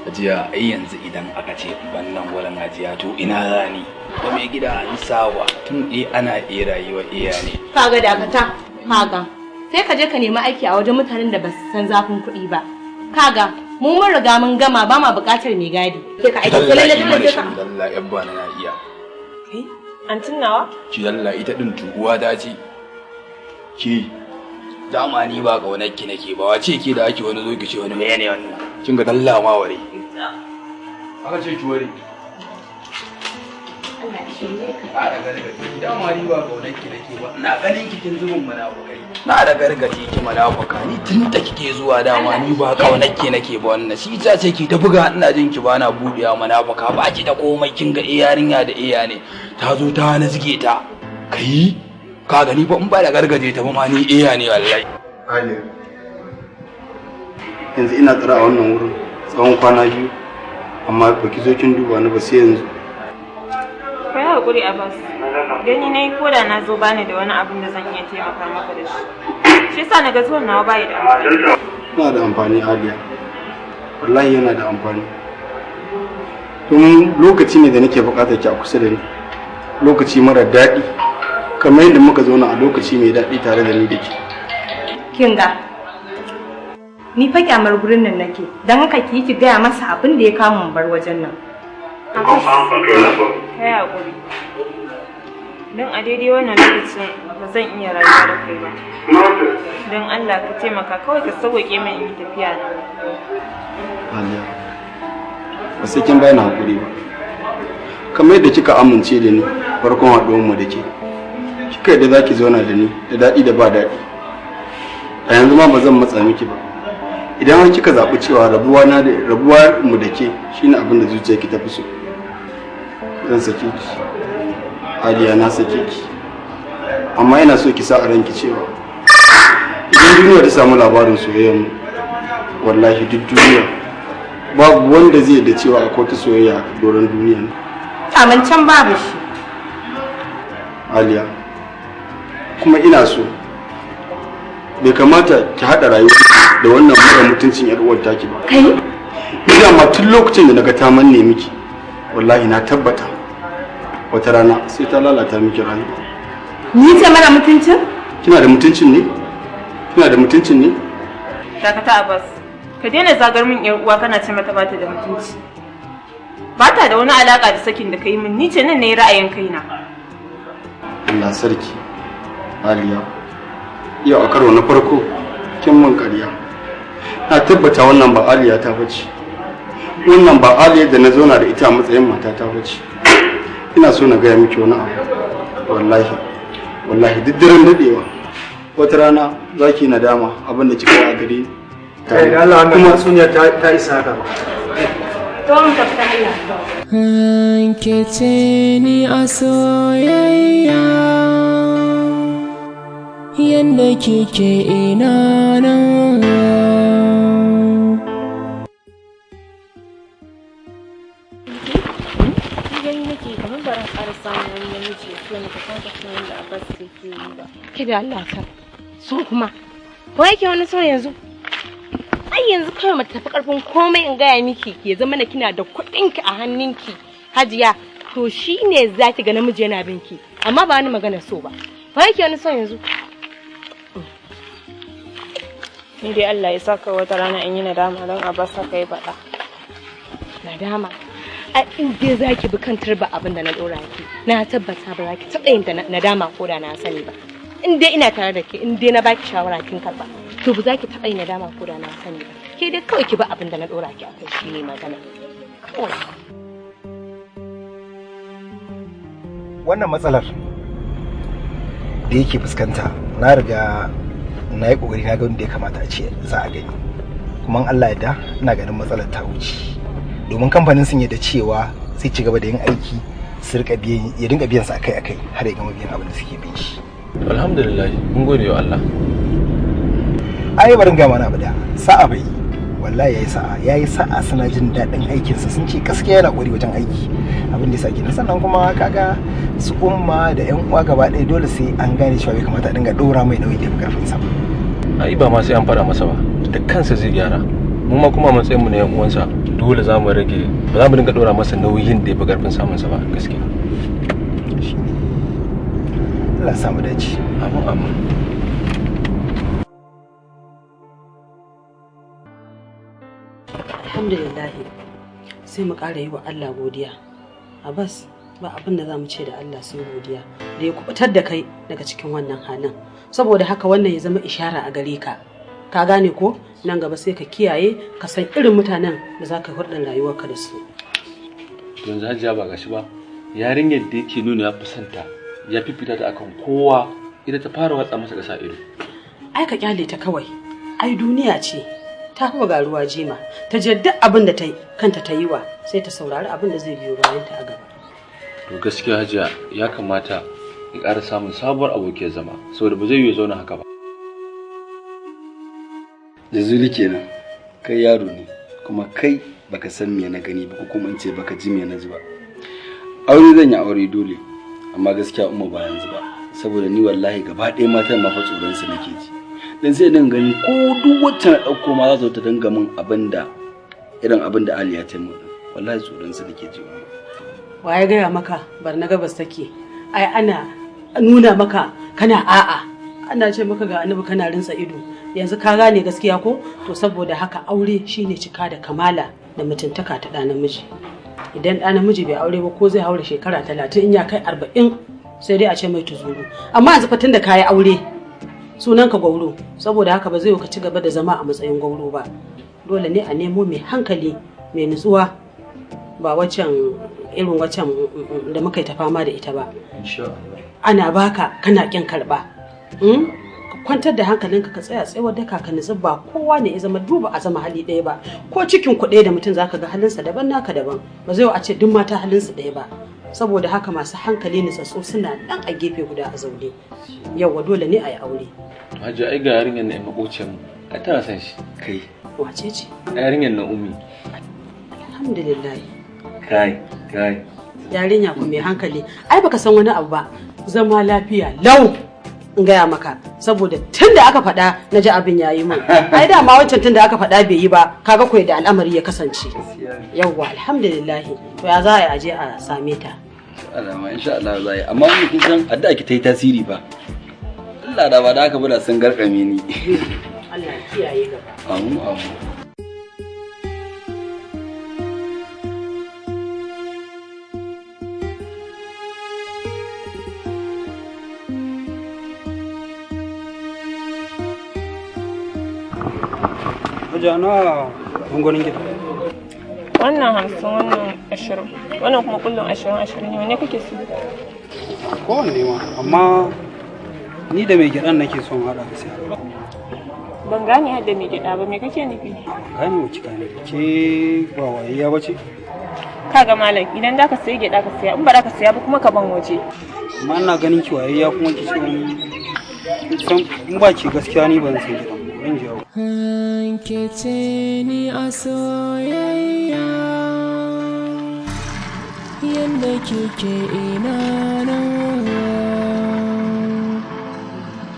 Ajiya yanzu idan aka ce wannan wurin ajiya to ina rani. Da mai gida an sawa tun ana rayuwa ne. Kaga dakata. Kaga sai ka je ka nemi aiki a wajen mutanen da ba su san zafin kuɗi ba. Kaga mu mun riga mun gama ba ma buƙatar mai gadi. Ke ka aiki lalle dole ka. Allah yabba na iya. Kai antin nawa? Ki Allah ita din tuguwa ta ce. Ki dama ni ba kaunar ki nake ba wace ke da ake wani zo ki ce wani mene wannan. Kin ga dalla ma ware. Aka ce ki ware. Allah ya shirye ka. A da gargaɗi dama ni ba kaunar ki nake ba. Na ganin ki kin zubin munafukai. Na da gargaɗi ki munafuka ni tun da kike zuwa dama ni ba kaunar ki nake ba wannan. Shi ta ce ki ta buga ina jin ki bana buɗewa munafuka ba ki da komai kin ga yarinya da ne. Ta zo ta nazge ta. Kai ka gani fa in ba da gargaje ta ba ma ni ne wallahi. Yanzu ina tsara a wannan wurin tsawon kwana biyu amma ba ki zo kin duba ni ba sai yanzu. Kai hakuri Abbas. Gani nayi ko da na zo bani da wani abin da zan iya taimaka maka da shi. Shi yasa na ga zuwan nawa bai da amfani. Yana da amfani Aliya. Wallahi yana da amfani. Domin lokaci ne da nake buƙatar ki a kusa da ni. Lokaci mara daɗi. Kamar yadda muka zauna a lokaci mai daɗi tare da ni da ke. Kinga. Ni fa kyamar gurin nan nake, don haka ki gaya masa abin da ya kawo mun bar wajen nan. Kai hakuri. Don a daidai wannan lokacin ba zan iya rayuwa da kai ba. Don Allah ka taimaka kawai ka sauƙe min in yi tafiya na. Aliya, ba sai kin bayyana hakuri ba. Kamar yadda kika amince da ni farkon haɗuwarmu da ke. Kika yadda za ki zauna da ni da daɗi da ba daɗi. A yanzu ma ba zan matsa miki ba. Idan har kika zaɓi cewa rabuwa mu da ke shine abin da zuciyarki ta fi so. Zan sake ki. Aliya na sake ki. Amma ina so ki sa a ranki cewa idan duniya ta samu labarin soyayyar mu wallahi duk duniya babu wanda zai da cewa akwai ta soyayya a doron duniya ne. Can babu shi. Aliya, kuma ina so bai kamata ki haɗa rayuwa da wannan mara mutuncin yar uwar taki ba. Kai? Ni ma tun lokacin da naga ta manne miki wallahi na tabbata wata rana sai ta lalata miki rayuwa. Ni ce mara mutuncin? Kina da mutuncin ne? Kina da mutuncin ne? Dakata Abbas, ka daina zagar min yar uwa kana ce mata bata da mutunci. Bata da wani alaka da sakin da kai min, ni ce nan ne ra'ayin kaina. Allah sarki. Aliya, yau a karo na farko kin mun ƙarya. Na tabbata wannan ba Aliya ta bace. Wannan ba Aliya da na zauna da ita a matsayin mata ta bace. Ina so na gaya miki wani abu. Wallahi duk daren dadewa. Wata rana za ki nadama abin da kika yi a gare ni. Kai da Allah wannan sunya ta isa haka. Ke ce ni a soyayya yanda kike ina nan. Gani nake kamar ba ran ƙara samun wani namiji ya so ni ka kanta kuma da Abbas yake yi ba. Ke da Allah ka. So kuma. Ko yake wani so yanzu? Ai yanzu kawai mata tafi karfin komai in gaya miki ya zama na kina da kuɗinki a hannunki Hajiya to shine zaki ga namiji yana binki amma ba wani magana so ba. Ko yake wani so yanzu? Ni dai Allah ya saka wata rana in yi nadama don Abbas haka ya faɗa. Nadama? A in dai zaki bi kan turba abin da na ɗora ki na tabbata ba za ki taɓa yin nadama ko da na sani ba. In dai ina tare da ke in dai na baki shawara kin karba to ba za ki taɓa yin nadama ko da na sani ba. Ke dai kawai ki bi abin da na ɗora ki akai shi ne magana. Wannan matsalar da yake fuskanta na riga na yi kokari na ga wanda ya kamata a ce za a gani kuma Allah ya da ina ganin matsalar ta wuce domin kamfanin sun yadda cewa sai ci gaba da yin aiki su rika biyan ya dinga biyan sa akai har ya gama biyan abin da suke bin shi. Alhamdulillah mun gode wa Allah. Ai barin ga mana bada sa'a bai wallahi yayi sa'a suna jin daɗin aikinsa sun ce gaskiya yana ƙwari wajen aiki abin da ya sake sannan kuma kaga su umma da yan uwa gaba ɗaya dole sai an gane cewa bai kamata a dinga ɗora mai nauyi da karfin sa ai ba ma sai an faɗa masa ba da kansa zai gyara mu ma kuma matsayin mu na yan uwansa dole za mu rage ba za mu dinga ɗora masa nauyin da ya fi karfin samun sa ba gaskiya Allah ya samu dace amin alhamdulillah sai mu ƙara yi wa Allah godiya Abbas ba abin da za mu ce da Allah sai godiya da ya kubutar da kai daga cikin wannan halin saboda haka wannan ya zama ishara a gare ka ka gane ko nan gaba sai ka kiyaye ka san irin mutanen da za ka hurɗin rayuwarka da su yanzu Hajiya ba gashi ba yarinyar da yake nuna ya fi santa ya fifita ta akan kowa ita ta fara watsa masa ƙasa ido ai ka kyale ta kawai ai duniya ce ta kuma ga ruwa jima ta je duk abin da ta yi kanta ta yi wa sai ta saurari abin da zai biyo bayan ta a gaba to gaskiya Hajiya ya kamata in ƙara samun sabuwar abokiyar zama saboda ba zai yi zauna haka ba da zuli kenan kai yaro ne kuma kai baka san me na gani ba ko kuma in ce baka ji me na ji ba. Aure zan yi aure dole amma gaskiya umma ba yanzu ba saboda ni wallahi gaba ɗaya matan ma fa tsoron su nake ji. Dan sai dan gani ko duk wacce na dauko ma za ta dinga min irin abin da Ali ya ce min. Wallahi tsoron su nake ji. Waye gaya maka bar na gabas take? Ai ana nuna maka kana a'a. Ana ce maka ga annabi kana rinsa ido. Yanzu ka gane gaskiya ko? To saboda haka aure shine cika da kamala da mutuntaka ta ɗa namiji. Idan ɗa namiji bai aure ba ko zai haura shekara 30 in ya kai 40 sai dai a ce mai tuzuru. Amma yanzu fatin da kayi aure sunan ka gauro saboda haka ba zai ka ci gaba da zama a matsayin gauro ba. Dole ne a nemo mai hankali mai nutsuwa ba waccan irin waccan da muka yi ta fama da ita ba. Ana baka kana kin karba. Ka kwantar da hankalinka ka tsaya tsayawar daka ka nutsu ba kowa ne ya zama duba a zama hali ɗaya ba. Ko cikin ku ɗaya da mutum zaka ga halinsa daban naka daban. Ba zai a ce duk mata halinsu ɗaya ba. Saboda haka masu hankali nutsatsu suna dan a gefe guda a zaune. Yawwa dole ne a yi aure. Hajji ai ga yarinyar na makociyar mu. Ai tana san shi. Kai. Wace ce? Yarinyar na Ummi. Alhamdulillah. Kai. Yarinya ku mai hankali. Ai baka san wani abu ba. Zama lafiya lau. In gaya maka saboda tun da aka faɗa na ji abin yayi min. Ai dama wancan tun da aka faɗa bai yi ba kaga koyi da al'amari ya kasance. Yawwa alhamdulillah. To ya za a je a same ta. Insha Allah za a yi amma wani kin san addu'a ki ta yi tasiri ba. Allah da ba da haka ba da sun garkame ni. Allah ya kiyaye gaba. Amin. Jana gungunin gida. Wannan 50 wannan 20 wannan kuma kullum 20 ne wanne kake so? Kowanne ma amma ni da mai gidan nake son hada gaskiya. Ban gane hadda mai gida ba me kake nufi? Gane mu kika ne ke ba wayayya bace. Kaga malam idan da ka sayi gida ka saya in ba da ka saya ba kuma ka ban waje. Amma ina ganin ki wayayya kuma ki ce san in ba ki gaskiya ni ban san gidan. Ke ce ni a soyayya yadda kike ina nan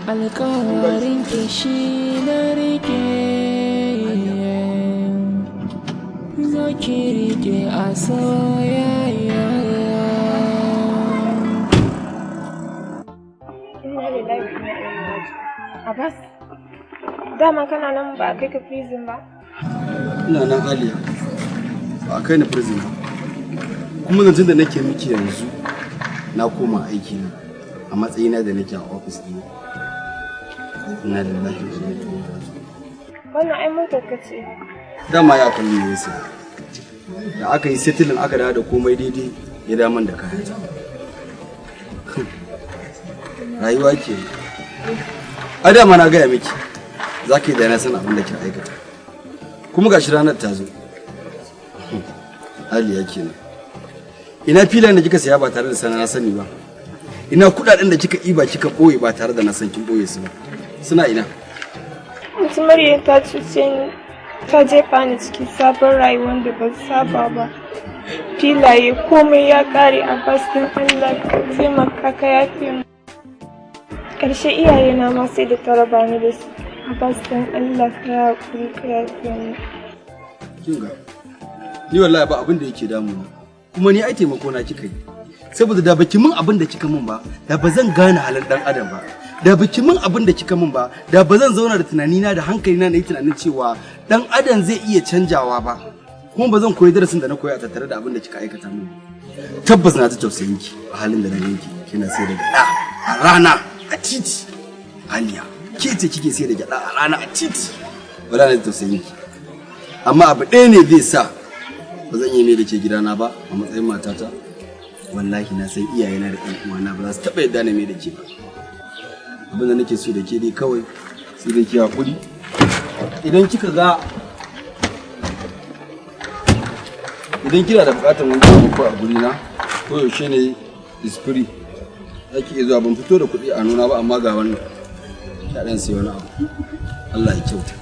alkawarin ki shi na rike zo ki rike a soyayya. Abbas dama kana nan ba kai ka prison ba? Ina nan Aliya ba kai ni prison ba kuma zancen da nake miki yanzu na koma aiki na a matsayina da nake a office ɗin. Ina da lafiya. Wannan ai motar ka ce. Dama ya kalli ne sai da aka yi settling aka dawo da komai daidai ya daman da kayata. Rayuwa ke. A dama na gaya miki za ka yi da na san abin da ke aikata kuma ga shi ranar ta zo. Aliya kenan ina filayen da kika saya ba tare da sana na sani ba, ina kudaden da kika iba kika boye ba tare da na san kin boye su ba, suna ina? Mutum Mariya ta cuce ni ta jefa ni cikin sabon rayuwar da ban saba ba. Filaye komai ya kare a bastin Allah ka taimaka ka yafe mu. Ƙarshe iyayena ma sai da ta raba ni da su. Abbas dan Allah ka hakuri ka yafe ni. Kinga. Ni wallahi ba abin da yake damu ni. Kuma ni ai taimako na kika yi. Saboda da baki min abin da kika min ba, da ba zan gane halin dan adam ba. Da baki min abin da kika min ba, da ba zan zauna da tunanina da hankalina na yi tunanin cewa dan adam zai iya canjawa ba. Kuma ba zan koyi darasin da na koyi a tattare da abin da kika aikata min. Tabbas na ta tausayin ki a halin da na ganki kina sai da gada a rana a titi. Aliya. Ke ce kike sai da gyada a rana a titi wala na tausayin ki amma abu ɗaya ne zai sa ba zan yi mai da ke gidana ba a matsayin matata. Wallahi na san iyayena da ɗan uwana ba za su taɓa yadda na mai da ke ba. Abin da nake so da ke dai kawai sai dai ki hakuri idan kika ga idan kina da buƙatar wani taimako a guri na ko yaushe ne ispiri zaki iya zuwa ban fito da kuɗi a nuna ba amma ga wannan ya dan sai wani abu. Allah ya kyauta.